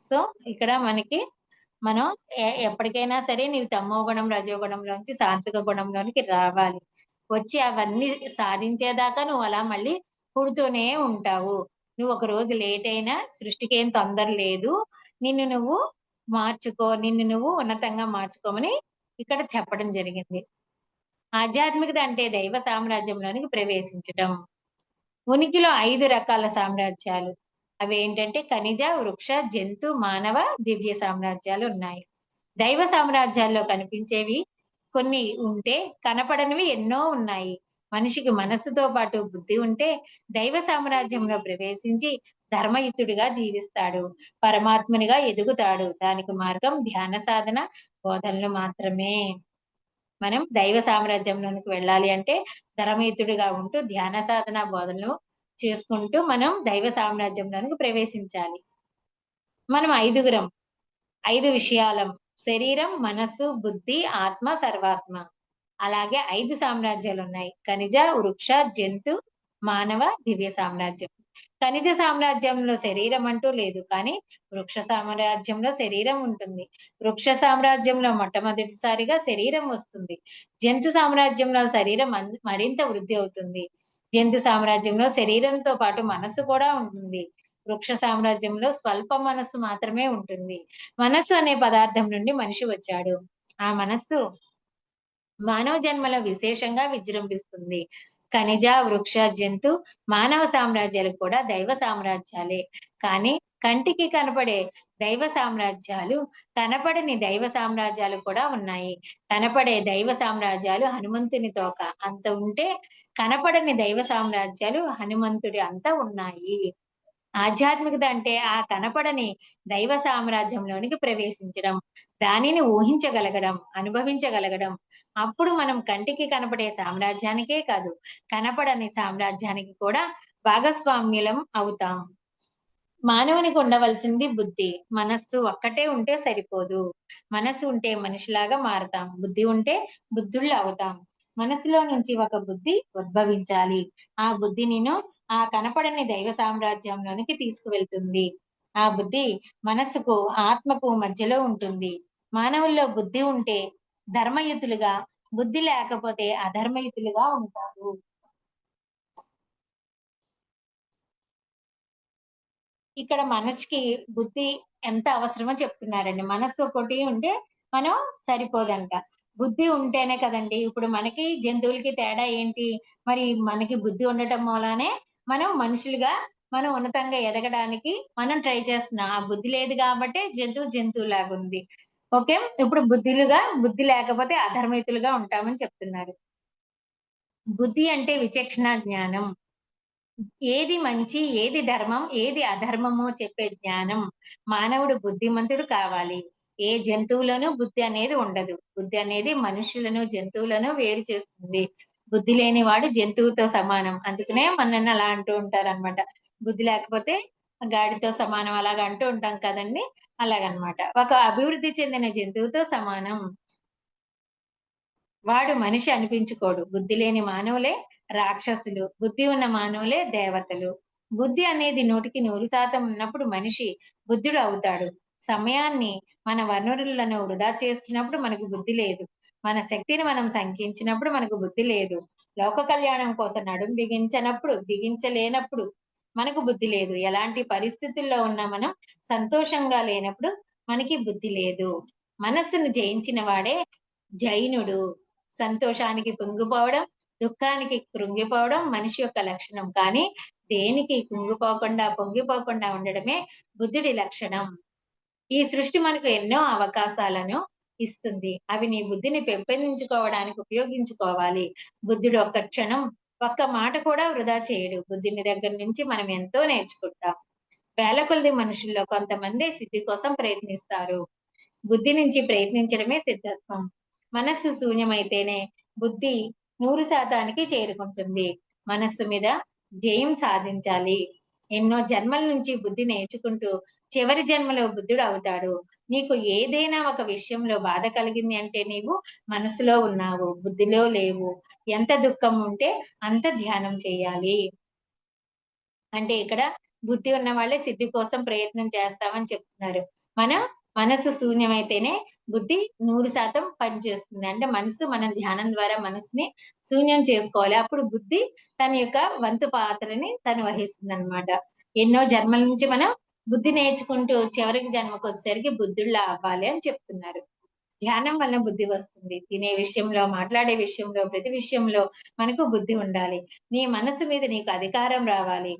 సో ఇక్కడ మనం ఎప్పటికైనా సరే నీవు తమో గుణం, రజోగుణంలోంచి సాత్విక గుణంలోనికి రావాలి. వచ్చి అవన్నీ సాధించేదాకా నువ్వు అలా మళ్ళీ పుడుతూనే ఉంటావు. నువ్వు ఒక రోజు లేట్ అయినా సృష్టికేం తొందర లేదు. నిన్ను నువ్వు మార్చుకో. నిన్ను నువ్వు ఉన్నతంగా మార్చుకోమని ఇక్కడ చెప్పడం జరిగింది. ఆధ్యాత్మికత అంటే దైవ సామ్రాజ్యంలోనికి ప్రవేశించటం. ఉనికిలో 5 రకాల సామ్రాజ్యాలు. అవేంటంటే ఖనిజ, వృక్ష, జంతు, మానవ, దివ్య సామ్రాజ్యాలు ఉన్నాయి. దైవ సామ్రాజ్యాల్లో కనిపించేవి కొన్ని ఉంటే, కనపడనివి ఎన్నో ఉన్నాయి. మనిషికి మనస్సుతో పాటు బుద్ధి ఉంటే దైవ సామ్రాజ్యంలో ప్రవేశించి ధర్మయుతుడిగా జీవిస్తాడు. పరమాత్మునిగా ఎదుగుతాడు. దానికి మార్గం ధ్యాన సాధన, బోధనలు మాత్రమే. మనం దైవ సామ్రాజ్యంలోనికి వెళ్ళాలి అంటే ధర్మయుతుడిగా ఉంటూ ధ్యాన సాధన బోధనలు చేసుకుంటూ మనం దైవ సామ్రాజ్యంలోనికి ప్రవేశించాలి. మనం 5గురం. 5 విషయాలం. శరీరం, మనస్సు, బుద్ధి, ఆత్మ, సర్వాత్మ. అలాగే 5 సామ్రాజ్యాలున్నాయి. ఖనిజ, వృక్ష, జంతు, మానవ, దివ్య సామ్రాజ్యం. ఖనిజ సామ్రాజ్యంలో శరీరం అంటూ లేదు. కానీ వృక్ష సామ్రాజ్యంలో శరీరం ఉంటుంది. వృక్ష సామ్రాజ్యంలో మొట్టమొదటిసారిగా శరీరం వస్తుంది. జంతు సామ్రాజ్యంలో శరీరం మరింత వృద్ధి అవుతుంది. జంతు సామ్రాజ్యంలో శరీరంతో పాటు మనస్సు కూడా ఉంటుంది. వృక్ష సామ్రాజ్యంలో స్వల్ప మనస్సు మాత్రమే ఉంటుంది. మనస్సు అనే పదార్థం నుండి మనిషి వచ్చాడు. ఆ మనస్సు మానవ జన్మలో విశేషంగా విజృంభిస్తుంది. ఖనిజ, వృక్ష, జంతు, మానవ సామ్రాజ్యాలు కూడా దైవ సామ్రాజ్యాలే. కానీ కంటికి కనపడే దైవ సామ్రాజ్యాలు, కనపడని దైవ సామ్రాజ్యాలు కూడా ఉన్నాయి. కనపడే దైవ సామ్రాజ్యాలు హనుమంతుని తోక అంత ఉంటే, కనపడని దైవ సామ్రాజ్యాలు హనుమంతుడి అంత ఉన్నాయి. ఆధ్యాత్మికత అంటే ఆ కనపడని దైవ సామ్రాజ్యంలోనికి ప్రవేశించడం, దానిని ఊహించగలగడం, అనుభవించగలగడం. అప్పుడు మనం కంటికి కనపడే సామ్రాజ్యానికే కాదు, కనపడని సామ్రాజ్యానికి కూడా భాగస్వామ్యులం అవుతాం. మానవునికి ఉండవలసింది బుద్ధి. మనస్సు ఒక్కటే ఉంటే సరిపోదు. మనస్సు ఉంటే మనిషిలాగా మారతాం. బుద్ధి ఉంటే బుద్ధుళ్ళవుతాం. మనసులో నుంచి ఒక బుద్ధి ఉద్భవించాలి. ఆ బుద్ధి నిన్ను ఆ కనపడని దైవ సామ్రాజ్యంలోనికి తీసుకువెళ్తుంది. ఆ బుద్ధి మనస్సుకు, ఆత్మకు మధ్యలో ఉంటుంది. మానవుల్లో బుద్ధి ఉంటే ధర్మయుతులుగా, బుద్ధి లేకపోతే అధర్మయుతులుగా ఉంటారు. ఇక్కడ మనసుకి బుద్ధి ఎంత అవసరమో చెప్తున్నారండి. మనస్సు ఒకటి ఉంటే మనం సరిపోదంట. బుద్ధి ఉంటేనే కదండీ! ఇప్పుడు మనకి, జంతువులకి తేడా ఏంటి? మరి మనకి బుద్ధి ఉండటం మూలానే మనం మనుషులుగా, మనం ఉన్నతంగా ఎదగడానికి మనం ట్రై చేస్తున్నాం. ఆ బుద్ధి లేదు గాబట్టే జంతువులాగుంది. ఓకే. ఇప్పుడు బుద్ధి లేకపోతే అధర్మితులుగా ఉంటామని చెప్తున్నారు. బుద్ధి అంటే విచక్షణ జ్ఞానం. ఏది మంచి, ఏది ధర్మం, ఏది అధర్మమో చెప్పే జ్ఞానం. మానవుడు బుద్ధిమంతుడు కావాలి. ఏ జంతువులోనూ బుద్ధి అనేది ఉండదు. బుద్ధి అనేది మనుషులను, జంతువులను వేరు చేస్తుంది. బుద్ధి లేనివాడు జంతువుతో సమానం. అందుకనే మనల్ని అలా అంటూ ఉంటారనమాట. బుద్ధి లేకపోతే గాడితో సమానం అలాగ అంటూ ఉంటాం కదండీ! అలాగనమాట. ఒక అభివృద్ధి చెందిన జంతువుతో సమానం. వాడు మనిషి అనిపించుకోడు. బుద్ధి లేని మానవులే రాక్షసులు. బుద్ధి ఉన్న మానవులే దేవతలు. బుద్ధి అనేది 100% ఉన్నప్పుడు మనిషి బుద్ధుడు అవుతాడు. సమయాన్ని, మన వనరులను వృధా చేస్తున్నప్పుడు మనకు బుద్ధి లేదు. మన శక్తిని మనం సంకించినప్పుడు మనకు బుద్ధి లేదు. లోక కళ్యాణం కోసం నడుం బిగించలేనప్పుడు మనకు బుద్ధి లేదు. ఎలాంటి పరిస్థితుల్లో ఉన్నా మనం సంతోషంగా లేనప్పుడు మనకి బుద్ధి లేదు. మనస్సును జయించిన వాడే జైనుడు. సంతోషానికి పొంగిపోవడం, దుఃఖానికి కృంగిపోవడం మనిషి యొక్క లక్షణం. కానీ దేనికి కుంగిపోకుండా, పొంగిపోకుండా ఉండడమే బుద్ధుడి లక్షణం. ఈ సృష్టి మనకు ఎన్నో అవకాశాలను ఇస్తుంది. అవి నీ బుద్ధిని పెంపొందించుకోవడానికి ఉపయోగించుకోవాలి. బుద్ధుడు ఒక్క క్షణం, ఒక్క మాట కూడా వృధా చేయడు. బుద్ధుని దగ్గర నుంచి మనం ఎంతో నేర్చుకుంటాం. వేల కొలది మనుషుల్లో కొంతమందే సిద్ధి కోసం ప్రయత్నిస్తారు. బుద్ధి నుంచి ప్రయత్నించడమే సిద్ధత్వం. మనస్సు శూన్యమైతేనే బుద్ధి 100% చేరుకుంటుంది. మనస్సు మీద జయం సాధించాలి. ఎన్నో జన్మల నుంచి బుద్ధి నేర్చుకుంటూ చివరి జన్మలో బుద్ధుడు అవుతాడు. నీకు ఏదైనా ఒక విషయంలో బాధ కలిగింది అంటే నీవు మనసులో ఉన్నావు, బుద్ధిలో లేవు. ఎంత దుఃఖం ఉంటే అంత ధ్యానం చేయాలి. అంటే ఇక్కడ బుద్ధి ఉన్న వాళ్ళే సిద్ధి కోసం ప్రయత్నం చేస్తామని చెప్తున్నారు. మన మనసు శూన్యమైతేనే బుద్ధి 100% పనిచేస్తుంది. అంటే మనం ధ్యానం ద్వారా మనసుని శూన్యం చేసుకోవాలి. అప్పుడు బుద్ధి తన యొక్క వంతు పాత్రని తను వహిస్తుందనమాట. ఎన్నో జన్మల నుంచి మనం బుద్ధి నేర్చుకుంటూ చివరికి జన్మకొచ్చేసరికి బుద్ధుల్లా అవ్వాలి అని చెప్తున్నారు. ధ్యానం వలన బుద్ధి వస్తుంది. తినే విషయంలో, మాట్లాడే విషయంలో, ప్రతి విషయంలో మనకు బుద్ధి ఉండాలి. నీ మనసు మీద నీకు అధికారం రావాలి.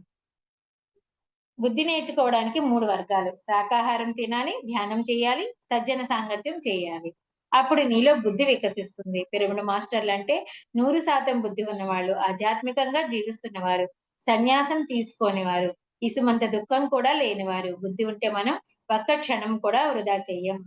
బుద్ధి నేర్చుకోవడానికి 3 వర్గాలు. శాకాహారం తినాలి, ధ్యానం చేయాలి, సజ్జన సాంగత్యం చేయాలి. అప్పుడు నీలో బుద్ధి వికసిస్తుంది. పిరమిడ్ మాస్టర్లంటే 100% బుద్ధి ఉన్నవాళ్ళు, ఆధ్యాత్మికంగా జీవిస్తున్నవారు, సన్యాసం తీసుకోనివారు, ఇసుమంత దుఃఖం కూడా లేనివారు. బుద్ధి ఉంటే మనం ఒక్క క్షణం కూడా వృధా చెయ్యం.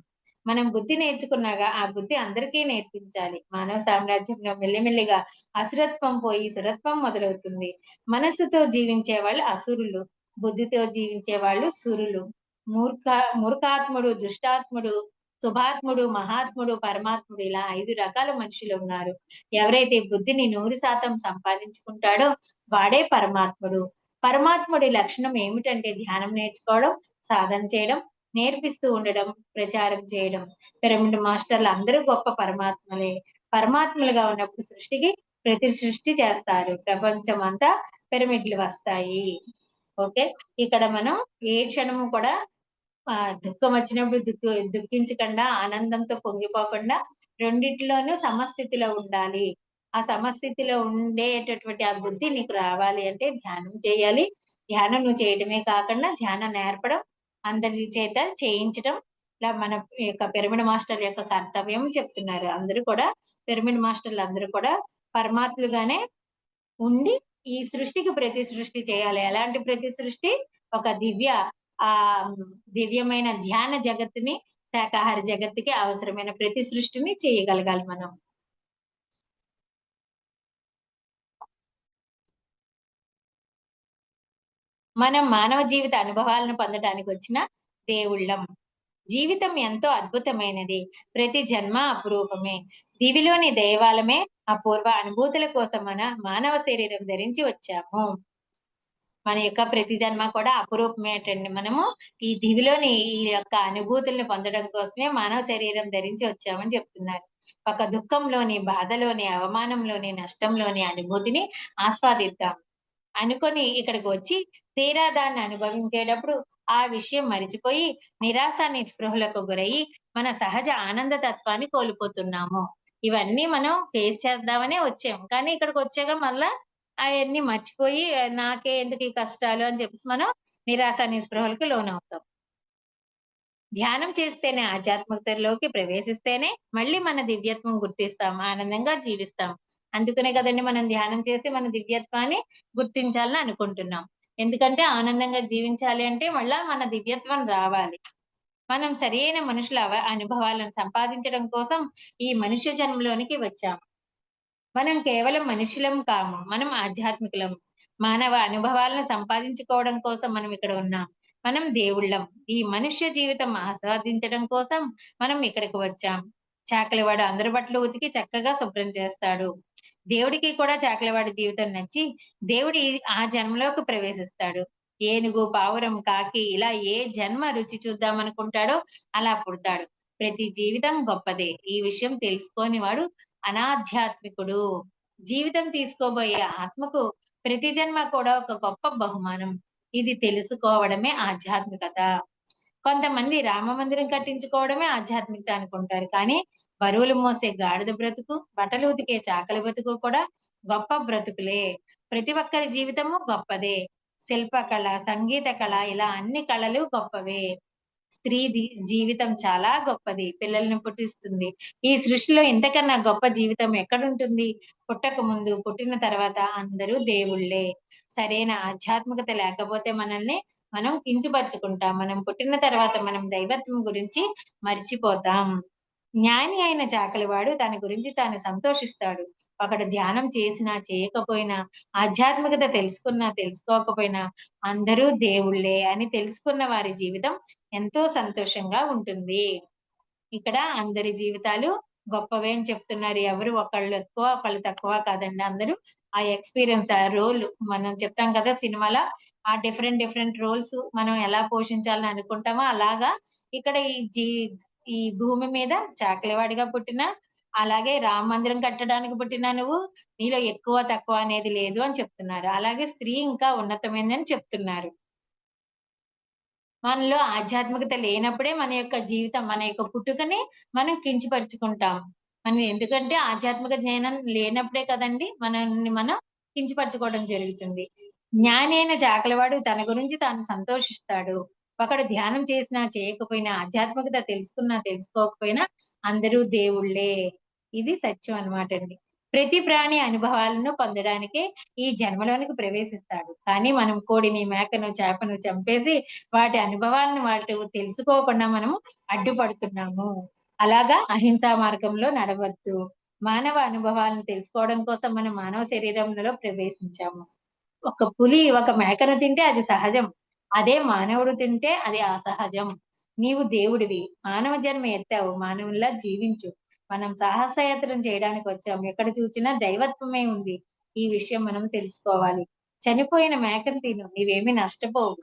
మనం బుద్ధి నేర్చుకున్నాక ఆ బుద్ధి అందరికీ నేర్పించాలి. మానవ సామ్రాజ్యంలో మెల్లిమెల్లిగా అసురత్వం పోయి సురత్వం మొదలవుతుంది. మనస్సుతో జీవించే వాళ్ళు అసురులు. బుద్ధితో జీవించే వాళ్ళు సురులు. మూర్ఖ మూర్ఖాత్ముడు, దుష్టాత్ముడు, శుభాత్ముడు, మహాత్ముడు, పరమాత్ముడు ఇలా 5 రకాల మనుషులు ఉన్నారు. ఎవరైతే బుద్ధిని 100% సంపాదించుకుంటాడో వాడే పరమాత్ముడు. పరమాత్ముడి లక్షణం ఏమిటంటే ధ్యానం నేర్చుకోవడం, సాధన చేయడం, నేర్పిస్తూ ఉండడం, ప్రచారం చేయడం. పిరమిడ్ మాస్టర్లు అందరూ గొప్ప పరమాత్మలే. పరమాత్మలుగా ఉన్నప్పుడు ప్రతి సృష్టి చేస్తారు. ప్రపంచం అంతా పిరమిడ్లు వస్తాయి. ఓకే. ఇక్కడ మనం ఏ క్షణము కూడా దుఃఖం వచ్చినప్పుడు దుఃఖించకుండా, ఆనందంతో పొంగిపోకుండా రెండిట్లోనూ సమస్థితిలో ఉండాలి. ఆ సమస్థితిలో ఉండేటటువంటి ఆ బుద్ధి నీకు రావాలి అంటే ధ్యానం చేయాలి. ధ్యానం నువ్వు చేయడమే కాకుండా ధ్యానం నేర్పడం, అందరి చేత చేయించడం ఇలా మన యొక్క పిరమిడ్ మాస్టర్ల యొక్క కర్తవ్యం చెప్తున్నారు. అందరూ కూడా పిరమిడ్ మాస్టర్లు అందరూ కూడా పరమాత్ములుగానే ఉండి ఈ సృష్టికి ప్రతి సృష్టి చేయాలి. ఎలాంటి ప్రతి సృష్టి? ఒక ఆహ్, దివ్యమైన ధ్యాన జగత్తుని, శాకాహార జగత్తుకి అవసరమైన ప్రతి సృష్టిని చేయగలగాలి మనం. మనం మానవ జీవిత అనుభవాలను పొందటానికి వచ్చిన దేవుళ్ళం. జీవితం ఎంతో అద్భుతమైనది. ప్రతి జన్మ అపురూపమే. దివిలోని దైవాలమే అపూర్వ అనుభూతుల కోసం మన మానవ శరీరం ధరించి వచ్చాము. మన యొక్క ప్రతి జన్మ కూడా అపురూపమేటండి. మనము ఈ దివిలోని ఈ యొక్క అనుభూతుల్ని పొందడం కోసమే మానవ శరీరం ధరించి వచ్చామని చెప్తున్నారు. ఒక దుఃఖంలోని, బాధలోని, అవమానంలోని, నష్టంలోని అనుభూతిని ఆస్వాదిద్దాం అనుకొని ఇక్కడికి వచ్చి తీరా దాన్ని అనుభవించేటప్పుడు ఆ విషయం మరిచిపోయి నిరాశ నిస్పృహలకు గురయ్యి మన సహజ ఆనంద తత్వాన్ని కోల్పోతున్నాము. ఇవన్నీ మనం ఫేస్ చేద్దామనే వచ్చాము. కానీ ఇక్కడికి వచ్చాక మళ్ళా అయన్నీ మర్చిపోయి నాకే ఎందుకు ఈ కష్టాలు అని చెప్పేసి మనం నిరాశ నిస్పృహలకు లోనవుతాం. ధ్యానం చేస్తేనే ఆధ్యాత్మికతలోకి ప్రవేశిస్తేనే మళ్ళీ మన దివ్యత్వం గుర్తిస్తాం. ఆనందంగా జీవిస్తాం. అందుకనే కదండీ మనం ధ్యానం చేసి మన దివ్యత్వాన్ని గుర్తించాలని అనుకుంటున్నాం. ఎందుకంటే ఆనందంగా జీవించాలి అంటే మళ్ళా మన దివ్యత్వం రావాలి. మనం సరియైన మనుషుల అనుభవాలను సంపాదించడం కోసం ఈ మనుష్య జన్మలోనికి వచ్చాం. మనం కేవలం మనుషులం కాము. మనం ఆధ్యాత్మికులం. మానవ అనుభవాలను సంపాదించుకోవడం కోసం మనం ఇక్కడ ఉన్నాం. మనం దేవుళ్ళం. ఈ మనుష్య జీవితం ఆస్వాదించడం కోసం మనం ఇక్కడికి వచ్చాం. చాకలివాడు అందరి బట్టలు ఉతికి చక్కగా శుభ్రం చేస్తాడు. దేవుడికి కూడా చాకలివాడి జీవితం నచ్చి దేవుడి ఆ జన్మలోకి ప్రవేశిస్తాడు. ఏనుగు, పావురం, కాకి ఇలా ఏ జన్మ రుచి చూద్దామనుకుంటాడో అలా పుడతాడు. ప్రతి జీవితం గొప్పదే. ఈ విషయం తెలుసుకోని వాడు అనాధ్యాత్మికుడు. జీవితం తీసుకోబోయే ఆత్మకు ప్రతి జన్మ కూడా ఒక గొప్ప బహుమానం. ఇది తెలుసుకోవడమే ఆధ్యాత్మికత. కొంతమంది రామ మందిరం కట్టించుకోవడమే ఆధ్యాత్మికత అనుకుంటారు. కానీ బరువులు మోసే గాడిద బ్రతుకు, బట్టలు ఉతికే చాకలి బతుకు కూడా గొప్ప బ్రతుకులే. ప్రతి ఒక్కరి జీవితము గొప్పదే. శిల్పకళ, సంగీత కళ ఇలా అన్ని కళలు గొప్పవే. స్త్రీ జీవితం చాలా గొప్పది. పిల్లల్ని పుట్టిస్తుంది. ఈ సృష్టిలో ఇంతకన్నా గొప్ప జీవితం ఎక్కడుంటుంది? పుట్టక ముందు, పుట్టిన తర్వాత అందరూ దేవుళ్ళే. సరైన ఆధ్యాత్మికత లేకపోతే మనల్ని మనం కించపరుచుకుంటాం. మనం పుట్టిన తర్వాత మనం దైవత్వం గురించి మర్చిపోతాం. జ్ఞాని అయిన చాకలివాడు తన గురించి తాను సంతోషిస్తాడు. ఒకడు ధ్యానం చేసినా, చేయకపోయినా, ఆధ్యాత్మికత తెలుసుకున్నా, తెలుసుకోకపోయినా అందరూ దేవుళ్ళే అని తెలుసుకున్న వారి జీవితం ఎంతో సంతోషంగా ఉంటుంది. ఇక్కడ అందరి జీవితాలు గొప్పవే అని చెప్తున్నారు. ఎవరు ఒకళ్ళు ఎక్కువ, ఒకళ్ళు తక్కువ కాదండి. అందరూ ఆ ఎక్స్‌పీరియన్స్, ఆ రోల్ మనం చెప్తాం కదా సినిమాలో ఆ డిఫరెంట్ డిఫరెంట్ రోల్స్ మనం ఎలా పోషించాలని అనుకుంటామో అలాగా ఇక్కడ ఈ భూమి మీద చాకలివాడిగా పుట్టినా, అలాగే రామ మందిరం కట్టడానికి పుట్టినా నువ్వు నీలో ఎక్కువ, తక్కువ అనేది లేదు అని చెప్తున్నారు. అలాగే స్త్రీ ఇంకా ఉన్నతమైందని చెప్తున్నారు. మనలో ఆధ్యాత్మికత లేనప్పుడే మన యొక్క జీవితం, మన యొక్క పుట్టుకని మనం కించపరుచుకుంటాం. మనం ఎందుకంటే ఆధ్యాత్మిక జ్ఞానం లేనప్పుడే కదండీ మనల్ని మనం కించపరచుకోవడం జరుగుతుంది. జ్ఞాని అయిన చాకలివాడు తన గురించి తాను సంతోషిస్తాడు. ఒకడు ధ్యానం చేసినా, చేయకపోయినా, ఆధ్యాత్మికత తెలుసుకున్నా, తెలుసుకోకపోయినా అందరూ దేవుళ్ళే. ఇది సత్యం అన్నమాటండి. ప్రతి ప్రాణి అనుభవాలను పొందడానికే ఈ జన్మలోనికి ప్రవేశిస్తాడు. కానీ మనం కోడిని, మేకను, చేపను చంపేసి వాటి అనుభవాలను వాటి తెలుసుకోకుండా మనము అడ్డుపడుతున్నాము. అలాగా అహింసా మార్గంలో నడవద్దు. మానవ అనుభవాలను తెలుసుకోవడం కోసం మనం మానవ శరీరంలో ప్రవేశించాము. ఒక పులి ఒక మేకను తింటే అది సహజం. అదే మానవుడు తింటే అది అసహజం. నీవు దేవుడివి. మానవ జన్మ ఎత్తావు. మానవుల్లా జీవించు. మనం సాహసయాత్రను చేయడానికి వచ్చాము. ఎక్కడ చూచినా దైవత్వమే ఉంది. ఈ విషయం మనం తెలుసుకోవాలి. చనిపోయిన మేకను తిను. నీవేమీ నష్టపోవు.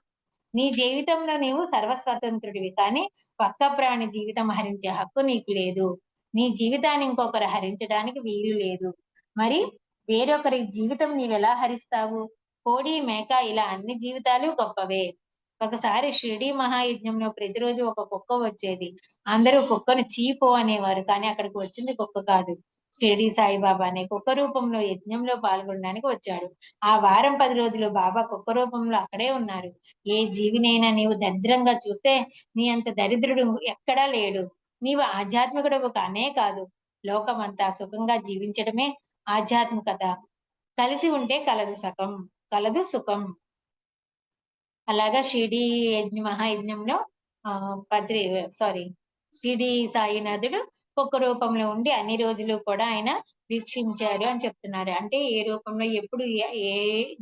నీ జీవితంలో నీవు సర్వస్వతంత్రుడివి. కానీ పక్క ప్రాణి జీవితం హరించే హక్కు నీకు లేదు. నీ జీవితాన్ని ఇంకొకరు హరించడానికి వీలు లేదు. మరి వేరొకరి జీవితం నీవెలా హరిస్తావు? కోడి, మేక ఇలా అన్ని జీవితాలు గొప్పవే. ఒకసారి షిరిడీ మహాయజ్ఞంలో ప్రతిరోజు ఒక కుక్క వచ్చేది. అందరూ కుక్కను చీ పో అనేవారు. కానీ అక్కడికి వచ్చింది కుక్క కాదు. షిరిడి సాయిబాబా అనే కుక్క రూపంలో యజ్ఞంలో పాల్గొనడానికి వచ్చాడు. ఆ వారం 10 రోజులు బాబా కుక్క రూపంలో అక్కడే ఉన్నారు. ఏ జీవినైనా నీవు దరిద్రంగా చూస్తే నీ అంత దరిద్రుడు ఎక్కడా లేడు. నీవు ఆధ్యాత్మికుడవు కానే కాదు. లోకమంతా సుఖంగా జీవించడమే ఆధ్యాత్మికత. కలిసి ఉంటే కలదు సుఖం. అలాగా మహాయజ్ఞంలో పత్రి సారీ షిరిడి సాయినాథుడు ఒక్క రూపంలో ఉండి అన్ని రోజులు కూడా ఆయన వీక్షించారు అని చెప్తున్నారు. అంటే ఏ రూపంలో ఎప్పుడు ఏ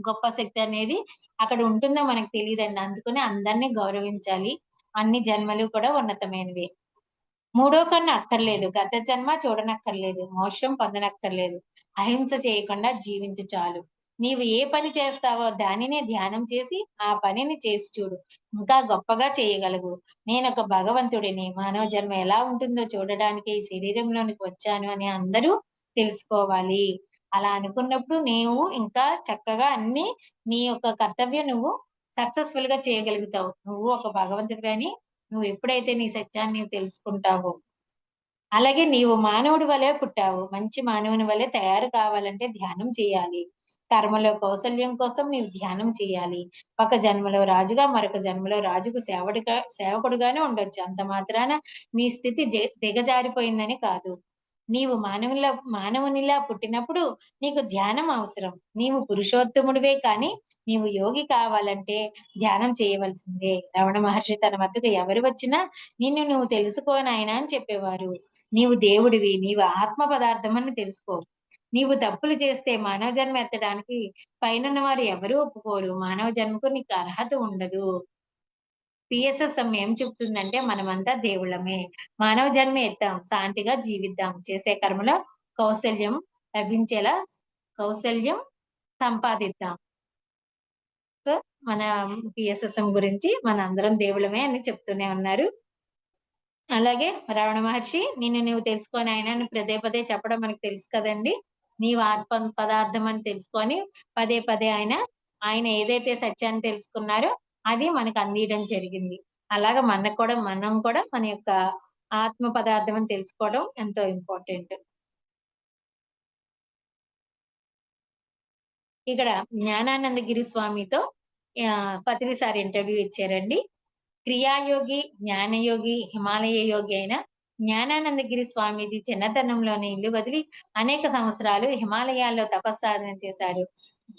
గొప్ప శక్తి అనేది అక్కడ ఉంటుందో మనకు తెలియదండి. అందుకని అందరినీ గౌరవించాలి. అన్ని జన్మలు కూడా ఉన్నతమైనవే. మూడో కన్ను అక్కర్లేదు. గత జన్మ చూడనక్కర్లేదు. మోక్షం పొందనక్కర్లేదు. అహింస చేయకుండా జీవించు చాలు. నీవు ఏ పని చేస్తావో దానినే ధ్యానం చేసి ఆ పనిని చేసి చూడు. ఇంకా గొప్పగా చేయగలవు. నేనొక భగవంతుడిని. మానవ జన్మ ఎలా ఉంటుందో చూడడానికి ఈ శరీరంలోనికి వచ్చాను అని అందరూ తెలుసుకోవాలి. అలా అనుకున్నప్పుడు నీవు ఇంకా చక్కగా అన్ని నీ యొక్క కర్తవ్యం నువ్వు సక్సెస్‌ఫుల్ గా చేయగలుగుతావు. నువ్వు ఒక భగవంతుడివని నువ్వు ఎప్పుడైతే నీ సత్యాన్ని నీవు తెలుసుకుంటావో. అలాగే నీవు మానవుడి వలె పుట్టావు. మంచి మానవుని వలె తయారు కావాలంటే ధ్యానం చేయాలి. కర్మలో కౌశల్యం కోసం నీవు ధ్యానం చేయాలి. ఒక జన్మలో రాజుగా, మరొక జన్మలో రాజుకు సేవకుడుగానే ఉండొచ్చు. అంత మాత్రాన నీ స్థితి దిగజారిపోయిందని కాదు. నీవు మానవునిలా పుట్టినప్పుడు నీకు ధ్యానం అవసరం. నీవు పురుషోత్తముడివే కానీ నీవు యోగి కావాలంటే ధ్యానం చేయవలసిందే. రమణ మహర్షి తన వద్దకు ఎవరు వచ్చినా నిన్ను నువ్వు తెలుసుకో నాయనా అని చెప్పేవారు. నీవు దేవుడివి, నీవు ఆత్మ పదార్థం అని తెలుసుకో. నీవు తప్పులు చేస్తే మానవ జన్మ ఎత్తడానికి పైనున్న వారు ఎవరూ ఒప్పుకోరు. మానవ జన్మకు నీకు అర్హత ఉండదు. పిఎస్ఎస్ఎం ఏం చెప్తుందంటే మనమంతా దేవుళ్ళమే. మానవ జన్మ ఎత్తాం, శాంతిగా జీవిద్దాం. చేసే కర్మలో కౌశల్యం లభించేలా కౌశల్యం సంపాదిద్దాం. సో మన పిఎస్ఎస్ఎం గురించి మనందరం దేవుళ్ళమే అని చెప్తూనే ఉన్నారు. అలాగే రమణ మహర్షి నిన్ను నువ్వు తెలుసుకొని ఆయనని పదే పదే చెప్పడం మనకు తెలుసు కదండి. నీవు ఆత్మ పదార్థం అని తెలుసుకొని పదే పదే ఆయన ఏదైతే సత్యాన్ని తెలుసుకున్నారో అది మనకు అందియడం జరిగింది. అలాగా మనం కూడా మన యొక్క ఆత్మ పదార్థం అని తెలుసుకోవడం ఎంతో ఇంపార్టెంట్. ఇక్కడ జ్ఞానానందగిరి స్వామితో పత్రి సార్ ఇంటర్వ్యూ ఇచ్చారండి. క్రియాయోగి, జ్ఞానయోగి, హిమాలయ యోగి అయిన జ్ఞానానందగిరి స్వామీజీ చిన్నతనంలోనే ఇల్లు వదిలి అనేక సంవత్సరాలు హిమాలయాల్లో తపస్సాధన చేశారు.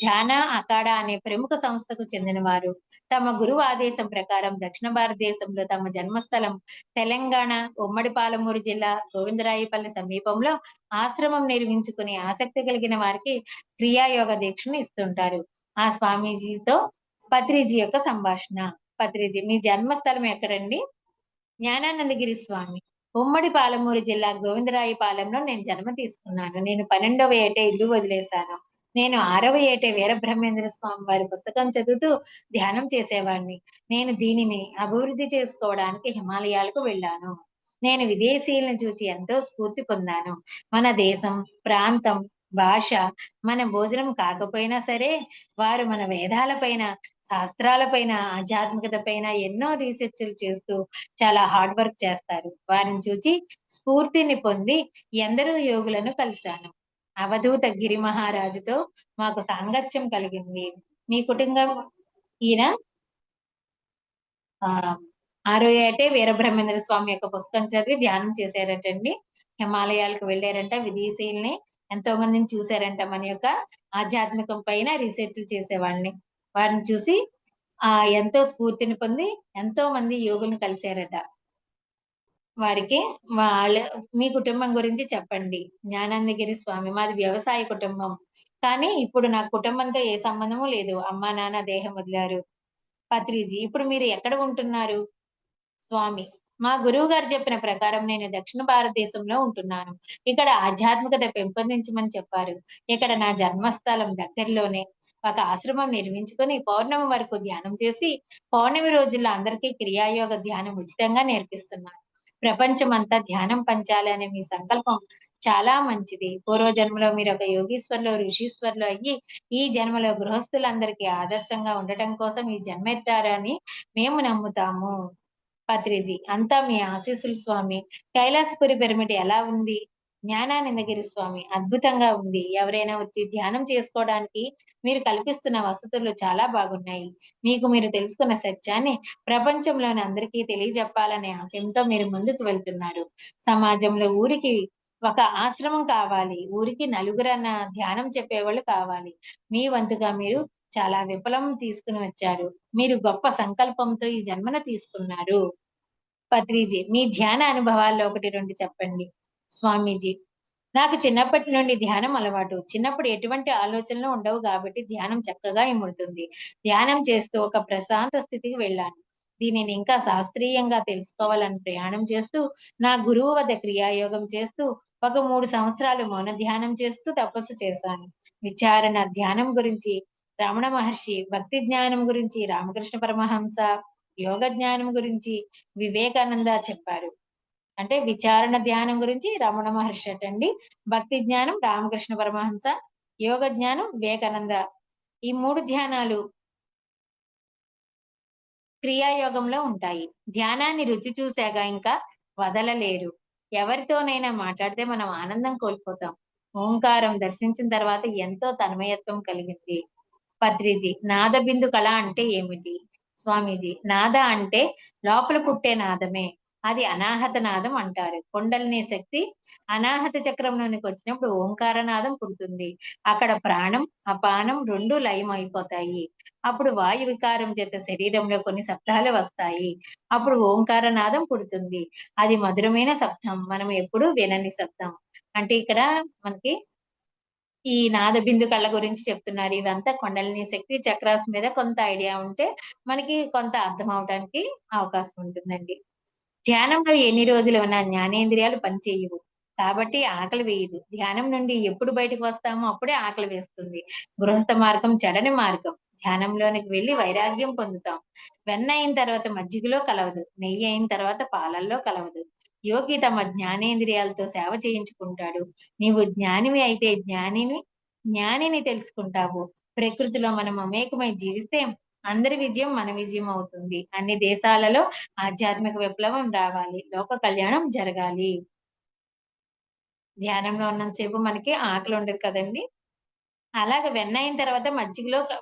ఝానా అఖాడా అనే ప్రముఖ సంస్థకు చెందినవారు. తమ గురువు ఆదేశం ప్రకారం దక్షిణ భారతదేశంలో తమ జన్మస్థలం తెలంగాణ ఉమ్మడి పాలమూరు జిల్లా గోవిందరాయపల్లి సమీపంలో ఆశ్రమం నిర్మించుకుని ఆసక్తి కలిగిన వారికి క్రియాయోగ దీక్షను ఇస్తుంటారు. ఆ స్వామీజీతో పత్రిజీ యొక్క సంభాషణ. పత్రిజీ, మీ జన్మస్థలం ఎక్కడండి? జ్ఞానానందగిరి స్వామి. ఉమ్మడి పాలమూరు జిల్లా గోవిందరాయపాలెంలో నేను జన్మ తీసుకున్నాను. నేను 12వ ఏటే ఇల్లు వదిలేశాను. నేను 6వ ఏటే వీరబ్రహ్మేంద్ర స్వామి వారి పుస్తకం చదువుతూ ధ్యానం చేసేవాడిని. నేను దీనిని అభివృద్ధి చేసుకోవడానికి హిమాలయాలకు వెళ్ళాను. నేను విదేశీయులను చూసి ఎంతో స్ఫూర్తి పొందాను. మన దేశం, ప్రాంతం, భాష మన భోజనం కాకపోయినా సరే వారు మన వేదాలపైన, శాస్త్రాలపైన, ఆధ్యాత్మికత పైన ఎన్నో రీసెర్చ్‌లు చేస్తూ చాలా హార్డ్ వర్క్ చేస్తారు. వారిని చూచి స్ఫూర్తిని పొంది ఎందరో యోగులను కలిశాను. అవధూత గిరి మహారాజుతో మాకు సాంగత్యం కలిగింది. మీ కుటుంబం ఈయన ఆహ్, 6వ ఏటే వీరబ్రహ్మేంద్ర స్వామి యొక్క పుస్తకం చదివి ధ్యానం చేశారటండి. హిమాలయాలకు వెళ్లారంట. విదేశీయుల్ని ఎంతో మందిని చూసారంట. మన యొక్క ఆధ్యాత్మికం పైన రీసెర్చ్‌లు చేసేవాళ్ళని. వారిని చూసి ఎంతో స్ఫూర్తిని పొంది ఎంతో మంది యోగులను కలిసారట. వారికి మీ కుటుంబం గురించి చెప్పండి. జ్ఞానానందగిరి స్వామి మాది వ్యవసాయ కుటుంబం. కానీ ఇప్పుడు నాకు కుటుంబంతో ఏ సంబంధము లేదు. అమ్మా, నాన్న దేహం వదిలారు. పత్రిజీ, ఇప్పుడు మీరు ఎక్కడ ఉంటున్నారు? స్వామి, మా గురువు గారు చెప్పిన ప్రకారం నేను దక్షిణ భారతదేశంలో ఉంటున్నాను. ఇక్కడ ఆధ్యాత్మికత పెంపొందించమని చెప్పారు. ఇక్కడ నా జన్మస్థలం దగ్గరలోనే ఒక ఆశ్రమం నిర్మించుకొని పౌర్ణమి వరకు ధ్యానం చేసి పౌర్ణమి రోజుల్లో అందరికీ క్రియాయోగ ధ్యానం ఉచితంగా నేర్పిస్తున్నాను. ప్రపంచమంతా ధ్యానం పంచాలి అనే మీ సంకల్పం చాలా మంచిది. పూర్వజన్మలో మీరు ఒక యోగీశ్వర్లో, ఋషీశ్వర్లో అయ్యి ఈ జన్మలో గృహస్థులందరికీ ఆదర్శంగా ఉండటం కోసం ఈ జన్మ ఎత్తారని మేము నమ్ముతాము. పత్రిజీ, అంతా మీ ఆశీస్సులు స్వామి. కైలాసపురి పిరమిడ్ ఎలా ఉంది? జ్ఞానానందగిరి స్వామి అద్భుతంగా ఉంది. ఎవరైనా వచ్చి ధ్యానం చేసుకోవడానికి మీరు కల్పిస్తున్న వసతులు చాలా బాగున్నాయి. మీకు మీరు తెలుసుకున్న సత్యాన్ని ప్రపంచంలోని అందరికీ తెలియజెప్పాలనే ఆశయంతో మీరు ముందుకు వెళ్తున్నారు. సమాజంలో ఊరికి ఒక ఆశ్రమం కావాలి. ఊరికి నలుగురన్న ధ్యానం చెప్పేవాళ్ళు కావాలి. మీ వంతుగా మీరు చాలా విప్లవం తీసుకొని వచ్చారు. మీరు గొప్ప సంకల్పంతో ఈ జన్మను తీసుకున్నారు. పత్రిజీ, మీ ధ్యాన అనుభవాల్లో 1, 2 చెప్పండి. స్వామీజీ, నాకు చిన్నప్పటి నుండి ధ్యానం అలవాటు. చిన్నప్పుడు ఎటువంటి ఆలోచనలు ఉండవు గాబట్టి ధ్యానం చక్కగా ఇముడుతుంది. ధ్యానం చేస్తూ ఒక ప్రశాంత స్థితికి వెళ్ళాను. దీనిని ఇంకా శాస్త్రీయంగా తెలుసుకోవాలని ప్రయాణం చేస్తూ, నా గురువు వద్ద క్రియాయోగం చేస్తూ, ఒక 3 సంవత్సరాలు మౌన ధ్యానం చేస్తూ తపస్సు చేశాను. విచారణ ధ్యానం గురించి రమణ మహర్షి, భక్తి జ్ఞానం గురించి రామకృష్ణ పరమహంస, యోగ జ్ఞానం గురించి వివేకానంద చెప్పారు. అంటే విచారణ ధ్యానం గురించి రమణ మహర్షి అటండి. భక్తి జ్ఞానం రామకృష్ణ పరమహంస, యోగ జ్ఞానం వివేకానంద. ఈ 3 ధ్యానాలు క్రియాయోగంలో ఉంటాయి. ధ్యానాన్ని రుచి చూసాక ఇంకా వదలలేరు. ఎవరితోనైనా మాట్లాడితే మనం ఆనందం కోల్పోతాం. ఓంకారం దర్శించిన తర్వాత ఎంతో తన్మయత్వం కలిగింది. పత్రిజీ, నాద బిందు కళ అంటే ఏమిటి? స్వామీజీ, నాద అంటే లోపల పుట్టే నాదమే. అది అనాహత నాదం అంటారు. కుండలిని శక్తి అనాహత చక్రంలోనికి వచ్చినప్పుడు ఓంకార నాదం పుడుతుంది. అక్కడ ప్రాణం, అపానం 2 లయం అయిపోతాయి. అప్పుడు వాయు వికారం చేత శరీరంలో కొన్ని శబ్దాలు వస్తాయి. అప్పుడు ఓంకార నాదం పుడుతుంది. అది మధురమైన శబ్దం. మనం ఎప్పుడూ వినని శబ్దం. అంటే ఇక్కడ మనకి ఈ నాదబిందు కళ్ళ గురించి చెప్తున్నారు. ఇదంతా కుండలిని శక్తి చక్రాస్ మీద కొంత ఐడియా ఉంటే మనకి కొంత అర్థం అవటానికి అవకాశం ఉంటుందండి. ధ్యానంలో ఎన్ని రోజులు ఉన్నా జ్ఞానేంద్రియాలు పనిచేయవు. కాబట్టి ఆకలి వేయదు. ధ్యానం నుండి ఎప్పుడు బయటకు వస్తామో అప్పుడే ఆకలి వేస్తుంది. గృహస్థ మార్గం చెడని మార్గం. ధ్యానంలోనికి వెళ్లి వైరాగ్యం పొందుతాం. వెన్న అయిన తర్వాత మజ్జిగలో కలవదు. నెయ్యి అయిన తర్వాత పాలల్లో కలవదు. యోగి తమ జ్ఞానేంద్రియాలతో సేవ చేయించుకుంటాడు. నీవు జ్ఞానివి అయితే జ్ఞానిని తెలుసుకుంటావు. ప్రకృతిలో మనం మమేకమై జీవిస్తే అందరి విజయం మన విజయం అవుతుంది. అన్ని దేశాలలో ఆధ్యాత్మిక విప్లవం రావాలి. లోక కళ్యాణం జరగాలి. ధ్యానంలో ఉన్నంత సేపు మనకి ఆకలి ఉండదు కదండీ! అలాగ వెన్న అయిన తర్వాత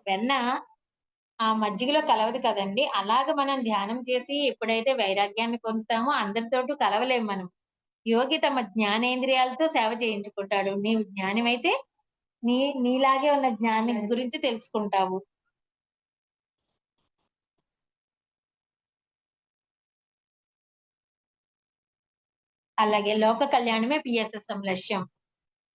వెన్న ఆ మజ్జిగలో కలవదు కదండీ! అలాగ మనం ధ్యానం చేసి ఎప్పుడైతే వైరాగ్యాన్ని పొందుతామో అందరితోటి కలవలేం మనం. యోగి తమ జ్ఞానేంద్రియాలతో సేవ చేయించుకుంటాడు. నీవు జ్ఞానివైతే నీలాగే ఉన్న జ్ఞాని గురించి తెలుసుకుంటావు. అలాగే లోక కళ్యాణమే పిఎస్ఎస్ఎం లక్ష్యం.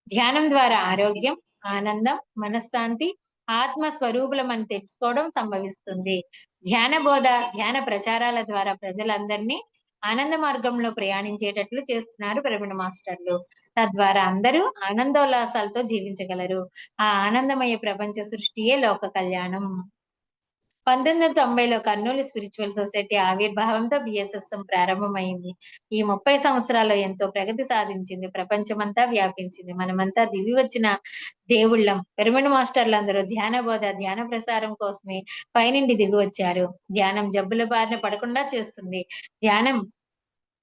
ధ్యానం ద్వారా ఆరోగ్యం, ఆనందం, మనశ్శాంతి, ఆత్మ స్వరూపులమని తెలుసుకోవడం సంభవిస్తుంది. ధ్యాన బోధ, ధ్యాన ప్రచారాల ద్వారా ప్రజలందరినీ ఆనంద మార్గంలో ప్రయాణించేటట్లు చేస్తున్నారు ప్రవీణ్ మాస్టర్లు. తద్వారా అందరూ ఆనందోల్లాసాలతో జీవించగలరు. ఆ ఆనందమయ ప్రపంచ సృష్టియే లోక కళ్యాణం. 1990లో కర్నూలు స్పిరిచువల్ సొసైటీ ఆవిర్భావంతో బిఎస్ఎస్ఎం ప్రారంభమైంది. ఈ 30 సంవత్సరాల్లో ఎంతో ప్రగతి సాధించింది. ప్రపంచమంతా వ్యాపించింది. మనమంతా దివి వచ్చిన దేవుళ్ళం. పిరమిడ్ మాస్టర్లందరూ ధ్యాన బోధ, ధ్యాన ప్రసారం కోసమే పైనుండి దిగివచ్చారు. ధ్యానం జబ్బుల బారిన పడకుండా చేస్తుంది. ధ్యానం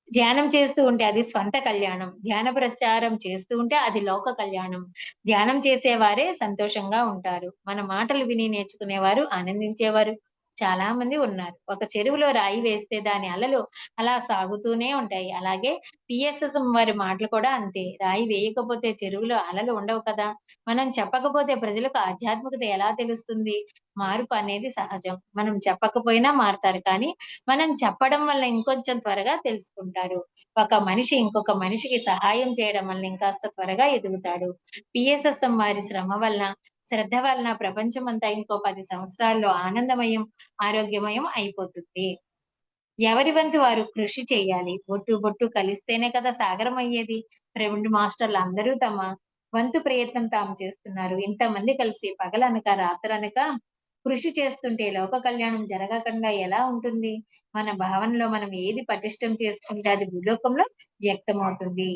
ధ్యానం చేస్తూ ఉంటే అది స్వంత కళ్యాణం. ధ్యాన ప్రచారం చేస్తూ ఉంటే అది లోక కళ్యాణం. ధ్యానం చేసేవారే సంతోషంగా ఉంటారు. మన మాటలు విని నేర్చుకునేవారు, ఆనందించేవారు చాలా మంది ఉన్నారు. ఒక చెరువులో రాయి వేస్తే దాని అలలు అలా సాగుతూనే ఉంటాయి. అలాగే పిఎస్ఎస్ఎం వారి మాటలు కూడా అంతే. రాయి వేయకపోతే చెరువులో అలలు ఉండవు కదా! మనం చెప్పకపోతే ప్రజలకు ఆధ్యాత్మికత ఎలా తెలుస్తుంది? మార్పు అనేది సహజం. మనం చెప్పకపోయినా మారతారు కానీ మనం చెప్పడం వల్ల ఇంకొంచెం త్వరగా తెలుసుకుంటారు. ఒక మనిషి ఇంకొక మనిషికి సహాయం చేయడం వల్ల ఇంకాస్త త్వరగా ఎదుగుతాడు. పిఎస్ఎస్ఎం వారి శ్రమ వలన, శ్రద్ధ వలన ప్రపంచమంతా ఇంకో 10 సంవత్సరాల్లో ఆనందమయం, ఆరోగ్యమయం అయిపోతుంది. ఎవరి వంతు వారు కృషి చేయాలి. బొట్టు బొట్టు కలిస్తేనే కదా సాగరం అయ్యేది. ప్రవీణ్ మాస్టర్లు అందరూ తమ వంతు ప్రయత్నం తాము చేస్తున్నారు. ఇంతమంది కలిసి పగలనక రాత్రనక కృషి చేస్తుంటే లోక కళ్యాణం జరగకుండా ఎలా ఉంటుంది? మన భావనలో మనం ఏది పటిష్టం చేసుకుంటే అది భూలోకంలో వ్యక్తమవుతుంది.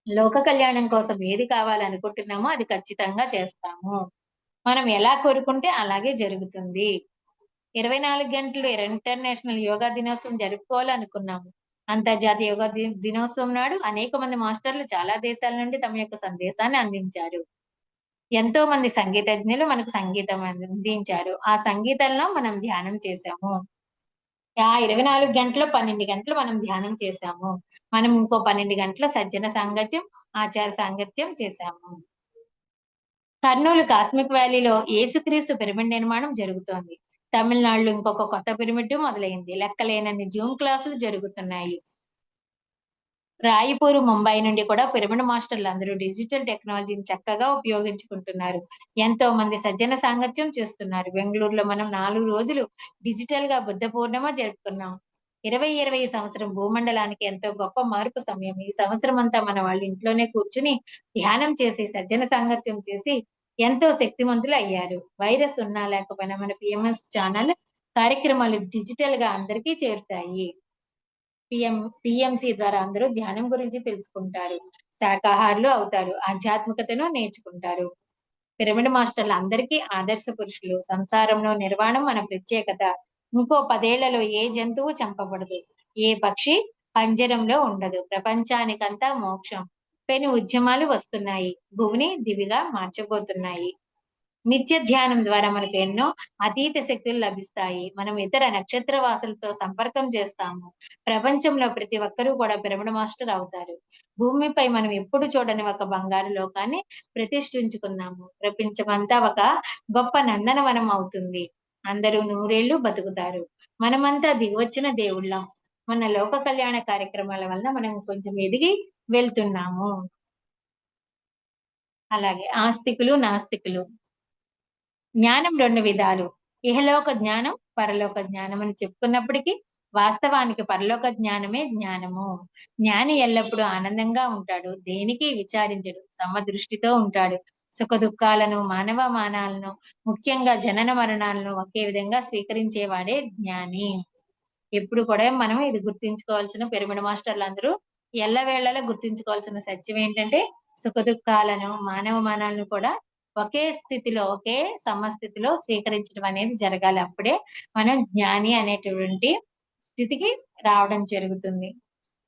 లోక కళ్యాణం కోసం ఏది కావాలనుకుంటున్నామో అది ఖచ్చితంగా చేస్తాము. మనం ఎలా కోరుకుంటే అలాగే జరుగుతుంది. 24 గంటలు ఇంటర్నేషనల్ యోగా దినోత్సవం జరుపుకోవాలనుకున్నాము. అంతర్జాతీయ యోగా దినోత్సవం నాడు అనేక మంది మాస్టర్లు చాలా దేశాల నుండి తమ యొక్క సందేశాన్ని అందించారు. ఎంతో మంది సంగీతజ్ఞులు మనకు సంగీతం అందించారు. ఆ సంగీతంలో మనం ధ్యానం చేశాము. ఆ 24 గంటల్లో 12 గంటలు మనం ధ్యానం చేశాము. మనం ఇంకో 12 గంటలు సజ్జన సాంగత్యం, ఆచార సాంగత్యం చేశాము. కర్నూలు కాస్మిక్ వ్యాలీలో యేసుక్రీస్తు పిరమిడ్ నిర్మాణం జరుగుతోంది. తమిళనాడులో ఇంకొక కొత్త పిరమిడ్ మొదలైంది. లెక్కలేనన్ని జూమ్ క్లాసులు జరుగుతున్నాయి. రాయపూర్, ముంబై నుండి కూడా పిరమిడ్ మాస్టర్లందరూ డిజిటల్ టెక్నాలజీని చక్కగా ఉపయోగించుకుంటున్నారు. ఎంతో మంది సజ్జన సాంగత్యం చేస్తున్నారు. బెంగుళూరులో మనం 4 రోజులు డిజిటల్‌గా బుద్ధ పూర్ణిమ జరుపుకున్నాం. 2020 సంవత్సరం భూమండలానికి ఎంతో గొప్ప మార్పు సమయం. ఈ సంవత్సరమంతా మన వాళ్ళు ఇంట్లోనే కూర్చొని ధ్యానం చేసి, సజ్జన సాంగత్యం చేసి ఎంతో శక్తిమంతులయ్యారు. వైరస్ ఉన్నా లేకపోయినా మన పీఎంఎస్ ఛానల్ కార్యక్రమాలు డిజిటల్‌గా అందరికీ చేరుతాయి. పీఎంసీ ద్వారా అందరూ ధ్యానం గురించి తెలుసుకుంటారు. శాకాహారులు అవుతారు. ఆధ్యాత్మికతను నేర్చుకుంటారు. పిరమిడ్ మాస్టర్లు అందరికీ ఆదర్శ పురుషులు. సంసారంలో నిర్వాణం మన ప్రత్యేకత. ఇంకో 10 ఏళ్లలో ఏ జంతువు చంపబడదు. ఏ పక్షి పంజరంలో ఉండదు. ప్రపంచానికంతా మోక్షం. పెను ఉద్యమాలు వస్తున్నాయి. భూమిని దివిగా మార్చబోతున్నాయి. నిత్య ధ్యానం ద్వారా మనకు ఎన్నో అతీత శక్తులు లభిస్తాయి. మనం ఇతర నక్షత్ర వాసులతో సంపర్కం చేస్తాము. ప్రపంచంలో ప్రతి ఒక్కరూ కూడా పిరమిడ్ మాస్టర్ అవుతారు. భూమిపై మనం ఎప్పుడు చూడని ఒక బంగారు లోకాన్ని ప్రతిష్ఠించుకున్నాము. ప్రపంచమంతా ఒక గొప్ప నందనవనం అవుతుంది. అందరూ నూరేళ్లు బతుకుతారు. మనమంతా దిగివచ్చిన దేవుళ్ళం. మన లోక కళ్యాణ కార్యక్రమాల వలన మనం కొంచెం ఎదిగి వెళ్తున్నాము. అలాగే ఆస్తికులు, నాస్తికులు. జ్ఞానం 2 విధాలు. ఇహలోక జ్ఞానం, పరలోక జ్ఞానం అని చెప్పుకున్నప్పటికీ, వాస్తవానికి పరలోక జ్ఞానమే జ్ఞానము. జ్ఞాని ఎల్లప్పుడూ ఆనందంగా ఉంటాడు. దేనికి విచారించడు. సమదృష్టితో ఉంటాడు. సుఖదుఖాలను, మానవమానాలను, ముఖ్యంగా జనన మరణాలను ఒకే విధంగా స్వీకరించేవాడే జ్ఞాని. ఎప్పుడు కూడా మనం ఇది గుర్తుంచుకోవాల్సిన పిరమిడ్ మాస్టర్లందరూ ఎల్లవేళలా గుర్తుంచుకోవాల్సిన సత్యం ఏంటంటే, సుఖదుఖాలను, మానవమానాలను కూడా ఒకే స్థితిలో, ఒకే సమస్థితిలో స్వీకరించడం అనేది జరగాలి. అప్పుడే మనం జ్ఞాని అనేటువంటి స్థితికి రావడం జరుగుతుంది.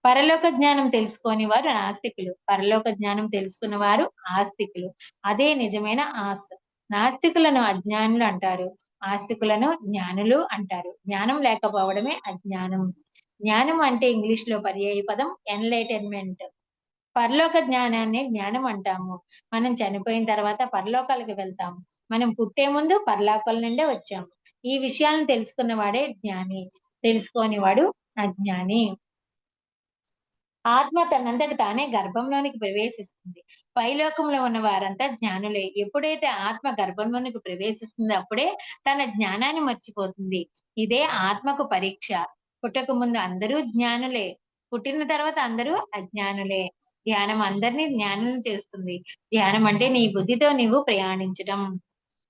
పరలోక జ్ఞానం తెలుసుకోని వారు నాస్తికులు. పరలోక జ్ఞానం తెలుసుకున్న వారు ఆస్తికులు. అదే నిజమైన ఆస్. నాస్తికులను అజ్ఞానులు అంటారు. ఆస్తికులను జ్ఞానులు అంటారు. జ్ఞానం లేకపోవడమే అజ్ఞానం. జ్ఞానం అంటే ఇంగ్లీష్‌లో పర్యాయ పదం ఎన్‌లైటన్‌మెంట్. పరలోక జ్ఞానాన్ని జ్ఞానం అంటాము. మనం చనిపోయిన తర్వాత పరలోకాలకు వెళ్తాము. మనం పుట్టే ముందు పరలోకాల నుండే వచ్చాము. ఈ విషయాలను తెలుసుకున్న వాడే జ్ఞాని. తెలుసుకోని వాడు అజ్ఞాని. ఆత్మ తనంతట తానే గర్భంలోనికి ప్రవేశిస్తుంది. పైలోకంలో ఉన్న వారంతా జ్ఞానులే. ఎప్పుడైతే ఆత్మ గర్భంలోనికి ప్రవేశిస్తుందో అప్పుడే తన జ్ఞానాన్ని మర్చిపోతుంది. ఇదే ఆత్మకు పరీక్ష. పుట్టక ముందు అందరూ జ్ఞానులే. పుట్టిన తర్వాత అందరూ అజ్ఞానులే. ధ్యానం అందరినీ జ్ఞానులను చేస్తుంది. ధ్యానం అంటే నీ బుద్ధితో నీవు ప్రయాణించడం.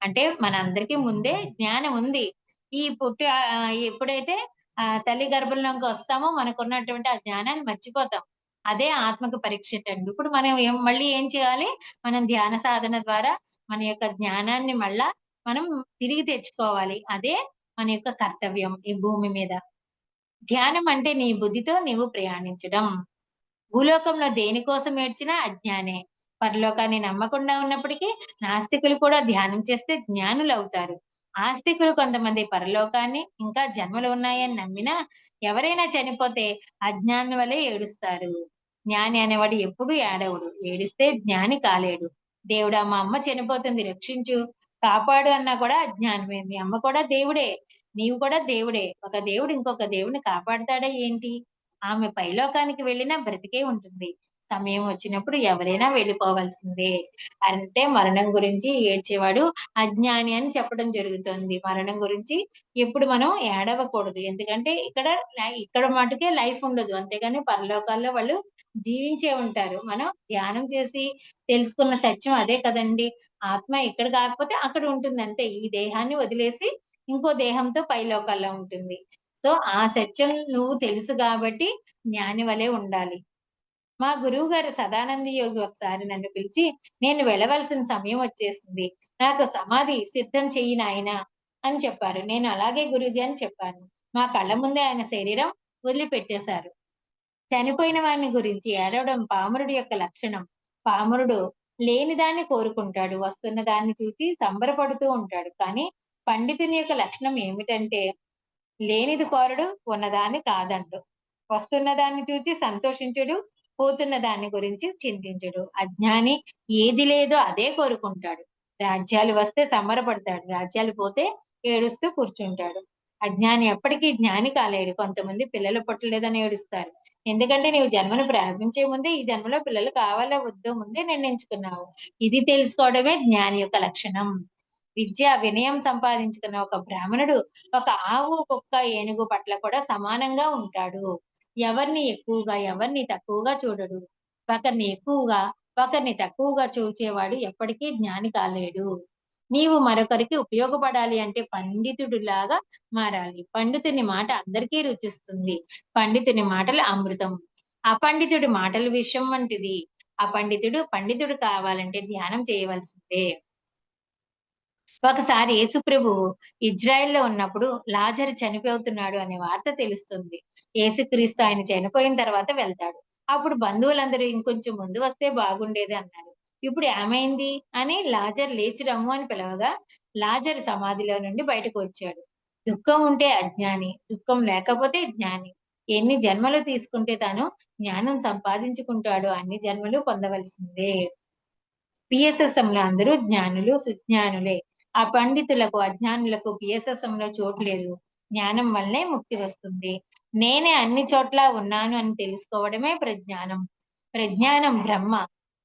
అంటే మనందరికీ ముందే జ్ఞానం ఉంది. ఈ ఎప్పుడైతే తల్లి గర్భంలోకి వస్తామో మనకున్నటువంటి ఆ జ్ఞానాన్ని మర్చిపోతాం. అదే ఆత్మకు పరీక్షటండి. ఇప్పుడు మనం మళ్ళీ ఏం చేయాలి? మనం ధ్యాన సాధన ద్వారా మన యొక్క జ్ఞానాన్ని మళ్ళా మనం తిరిగి తెచ్చుకోవాలి. అదే మన యొక్క కర్తవ్యం ఈ భూమి మీద. ధ్యానం అంటే నీ బుద్ధితో నీవు ప్రయాణించడం. భూలోకంలో దేనికోసం ఏడ్చినా అజ్ఞానే. పరలోకాన్ని నమ్మకుండా ఉన్నప్పటికీ నాస్తికులు కూడా ధ్యానం చేస్తే జ్ఞానులవుతారు. ఆస్తికులు కొంతమంది పరలోకాన్ని, ఇంకా జన్మలు ఉన్నాయని నమ్మినా ఎవరైనా చనిపోతే అజ్ఞాని వలె ఏడుస్తారు. జ్ఞాని అనేవాడు ఎప్పుడూ ఏడవడు. ఏడిస్తే జ్ఞాని కాలేడు. దేవుడా మా అమ్మ చనిపోతుంది రక్షించు, కాపాడు అన్నా కూడా అజ్ఞానమే. మీ అమ్మ కూడా దేవుడే. నీవు కూడా దేవుడే. ఒక దేవుడు ఇంకొక దేవుడిని కాపాడతాడా ఏంటి? ఆమె పైలోకానికి వెళ్ళినా బ్రతికే ఉంటుంది. సమయం వచ్చినప్పుడు ఎవరైనా వెళ్ళిపోవాల్సిందే. అంటే మరణం గురించి ఏడ్చేవాడు అజ్ఞాని అని చెప్పడం జరుగుతుంది. మరణం గురించి ఎప్పుడు మనం ఏడవకూడదు. ఎందుకంటే ఇక్కడ మటుకే లైఫ్ ఉండదు. అంతేగాని పరలోకాల్లో వాళ్ళు జీవించే ఉంటారు. మనం ధ్యానం చేసి తెలుసుకున్న సత్యం అదే కదండీ! ఆత్మ ఇక్కడ కాకపోతే అక్కడ ఉంటుంది అంతే. ఈ దేహాన్ని వదిలేసి ఇంకో దేహంతో పైలోకాల్లో ఉంటుంది. సో, ఆ సత్యం నువ్వు తెలుసు గాబట్టి జ్ఞాని వలె ఉండాలి. మా గురువుగారు సదానంద యోగి ఒకసారి నన్ను పిలిచి, "నేను వెళ్ళవలసిన సమయం వచ్చేసింది. నాకు సమాధి సిద్ధం చెయ్యి నాయనా" అని చెప్పారు. నేను అలాగే గురూజీ అని చెప్పాను. మా కళ్ళ ముందే ఆయన శరీరం వదిలిపెట్టేశారు. చనిపోయిన వారిని గురించి ఏడవడం పామరుడి యొక్క లక్షణం. పామరుడు లేని దాన్ని కోరుకుంటాడు. వస్తున్న దాన్ని చూసి సంబరపడుతూ ఉంటాడు. కానీ పండితుని యొక్క లక్షణం ఏమిటంటే లేనిది కోరడు, ఉన్నదాన్ని కాదండు. వస్తున్న దాన్ని చూసి సంతోషించుడు, పోతున్న దాన్ని గురించి చింతించుడు. అజ్ఞాని ఏది లేదో అదే కోరుకుంటాడు. రాజ్యాలు వస్తే సంబరపడతాడు. రాజ్యాలు పోతే ఏడుస్తూ కూర్చుంటాడు. అజ్ఞాని ఎప్పటికీ జ్ఞాని కాలేడు. కొంతమంది పిల్లలు పుట్టలేదని ఏడుస్తారు. ఎందుకంటే నీవు జన్మను ప్రారంభించే ముందే ఈ జన్మలో పిల్లలు కావాలో వద్దో ముందే నిర్ణయించుకున్నావు. ఇది తెలుసుకోవడమే జ్ఞాని యొక్క లక్షణం. విద్య వినయం సంపాదించుకున్న ఒక బ్రాహ్మణుడు ఒక ఆవు, కుక్క, ఏనుగు పట్ల కూడా సమానంగా ఉంటాడు. ఎవరిని ఎక్కువగా, ఎవరిని తక్కువగా చూడడు. ఒకరిని ఎక్కువగా, ఒకరిని తక్కువగా చూచేవాడు ఎప్పటికీ జ్ఞాని కాలేడు. నీవు మరొకరికి ఉపయోగపడాలి అంటే పండితుడిలాగా మారాలి. పండితుని మాట అందరికీ రుచిస్తుంది. పండితుని మాటలు అమృతం. అపండితుడి మాటల విషం వంటిది. పండితుడు కావాలంటే ధ్యానం చేయవలసిందే. ఒకసారి యేసుప్రభు ఇజ్రాయెల్‌లో ఉన్నప్పుడు లాజరు చనిపోతున్నాడు అనే వార్త తెలుస్తుంది. యేసుక్రీస్తు ఆయన చనిపోయిన తర్వాత వెళ్తాడు. అప్పుడు బంధువులందరూ ఇంకొంచెం ముందు వస్తే బాగుండేది అన్నారు. ఇప్పుడు ఏమైంది అని లాజరు లేచి రమ్ము అని పిలవగా లాజరు సమాధిలో నుండి బయటకు వచ్చాడు. దుఃఖం ఉంటే అజ్ఞాని, దుఃఖం లేకపోతే జ్ఞాని. ఎన్ని జన్మలు తీసుకుంటే తాను జ్ఞానం సంపాదించుకుంటాడో అన్ని జన్మలు పొందవలసిందే. పిఎస్ఎస్ఎంలో అందరూ జ్ఞానులు, సుజ్ఞానులే. ఆ పండితులకు, అజ్ఞానులకు పిఎస్ఎస్ఎంలో చోటు లేదు. జ్ఞానం వల్లనే ముక్తి వస్తుంది. నేనే అన్ని చోట్ల ఉన్నాను అని తెలుసుకోవడమే ప్రజ్ఞానం. ప్రజ్ఞానం బ్రహ్మ.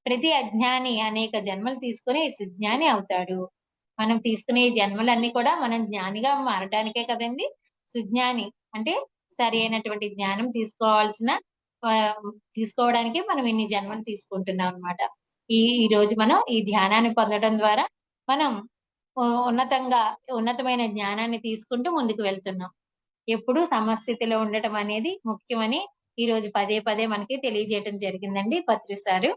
ప్రతి అజ్ఞాని అనేక జన్మలు తీసుకొని సుజ్ఞాని అవుతాడు. మనం తీసుకునే జన్మలన్నీ కూడా మనం జ్ఞానిగా మారటానికే కదండి. సుజ్ఞాని అంటే సరి అయినటువంటి జ్ఞానం తీసుకోవడానికి మనం ఇన్ని జన్మలు తీసుకుంటున్నాం అన్నమాట. ఈ రోజు మనం ఈ ధ్యానాన్ని పొందడం ద్వారా మనం ఉన్నతమైన జ్ఞానాన్ని తీసుకుంటూ ముందుకు వెళ్తున్నాం. ఎప్పుడు సమస్థితిలో ఉండటం అనేది ముఖ్యమని ఈ రోజు పదే పదే మనకి తెలియజేయటం జరిగిందండి పత్రి సారు.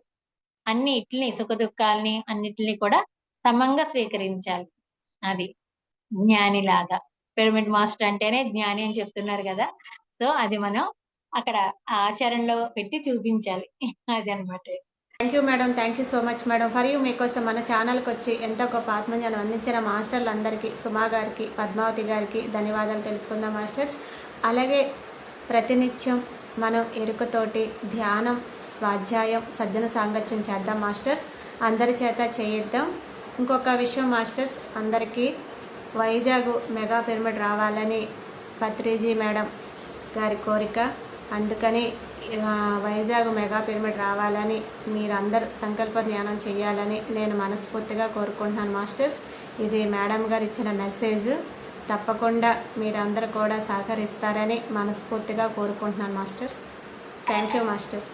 అన్నిటిని సుఖదుఖాల్ని అన్నిటిని కూడా సమంగా స్వీకరించాలి. అది జ్ఞానిలాగా. పిరమిడ్ మాస్టర్ అంటేనే జ్ఞాని అని చెప్తున్నారు కదా! సో, అది మనం అక్కడ ఆచరణలో పెట్టి చూపించాలి. అదనమాట. Thank you madam. Thank you so much madam. మరియు మీకోసం మన ఛానల్కి వచ్చి ఎంతో గొప్ప ఆత్మజ్ఞానం అందించిన మాస్టర్లందరికీ, సుమా గారికి, పద్మావతి గారికి ధన్యవాదాలు తెలుపుకుందాం మాస్టర్స్. అలాగే ప్రతినిత్యం మనం ఎరుకతోటి ధ్యానం, స్వాధ్యాయం, సజ్జన సాంగత్యం చేద్దాం మాస్టర్స్. అందరి చేత చేయిద్దాం. ఇంకొక విషయం మాస్టర్స్, అందరికీ వైజాగ్ మెగా పిరమిడ్ రావాలని పత్రిజీ మేడం గారి కోరిక. అందుకని వైజాగ్ మెగా పిరమిడ్ రావాలని మీరందరూ సంకల్ప ధ్యానం చేయాలని నేను మనస్ఫూర్తిగా కోరుకుంటున్నాను మాస్టర్స్. ఇది మేడం గారు ఇచ్చిన మెసేజ్. తప్పకుండా మీరందరూ కూడా సహకరిస్తారని మనస్ఫూర్తిగా కోరుకుంటున్నాను మాస్టర్స్. Thank you masters.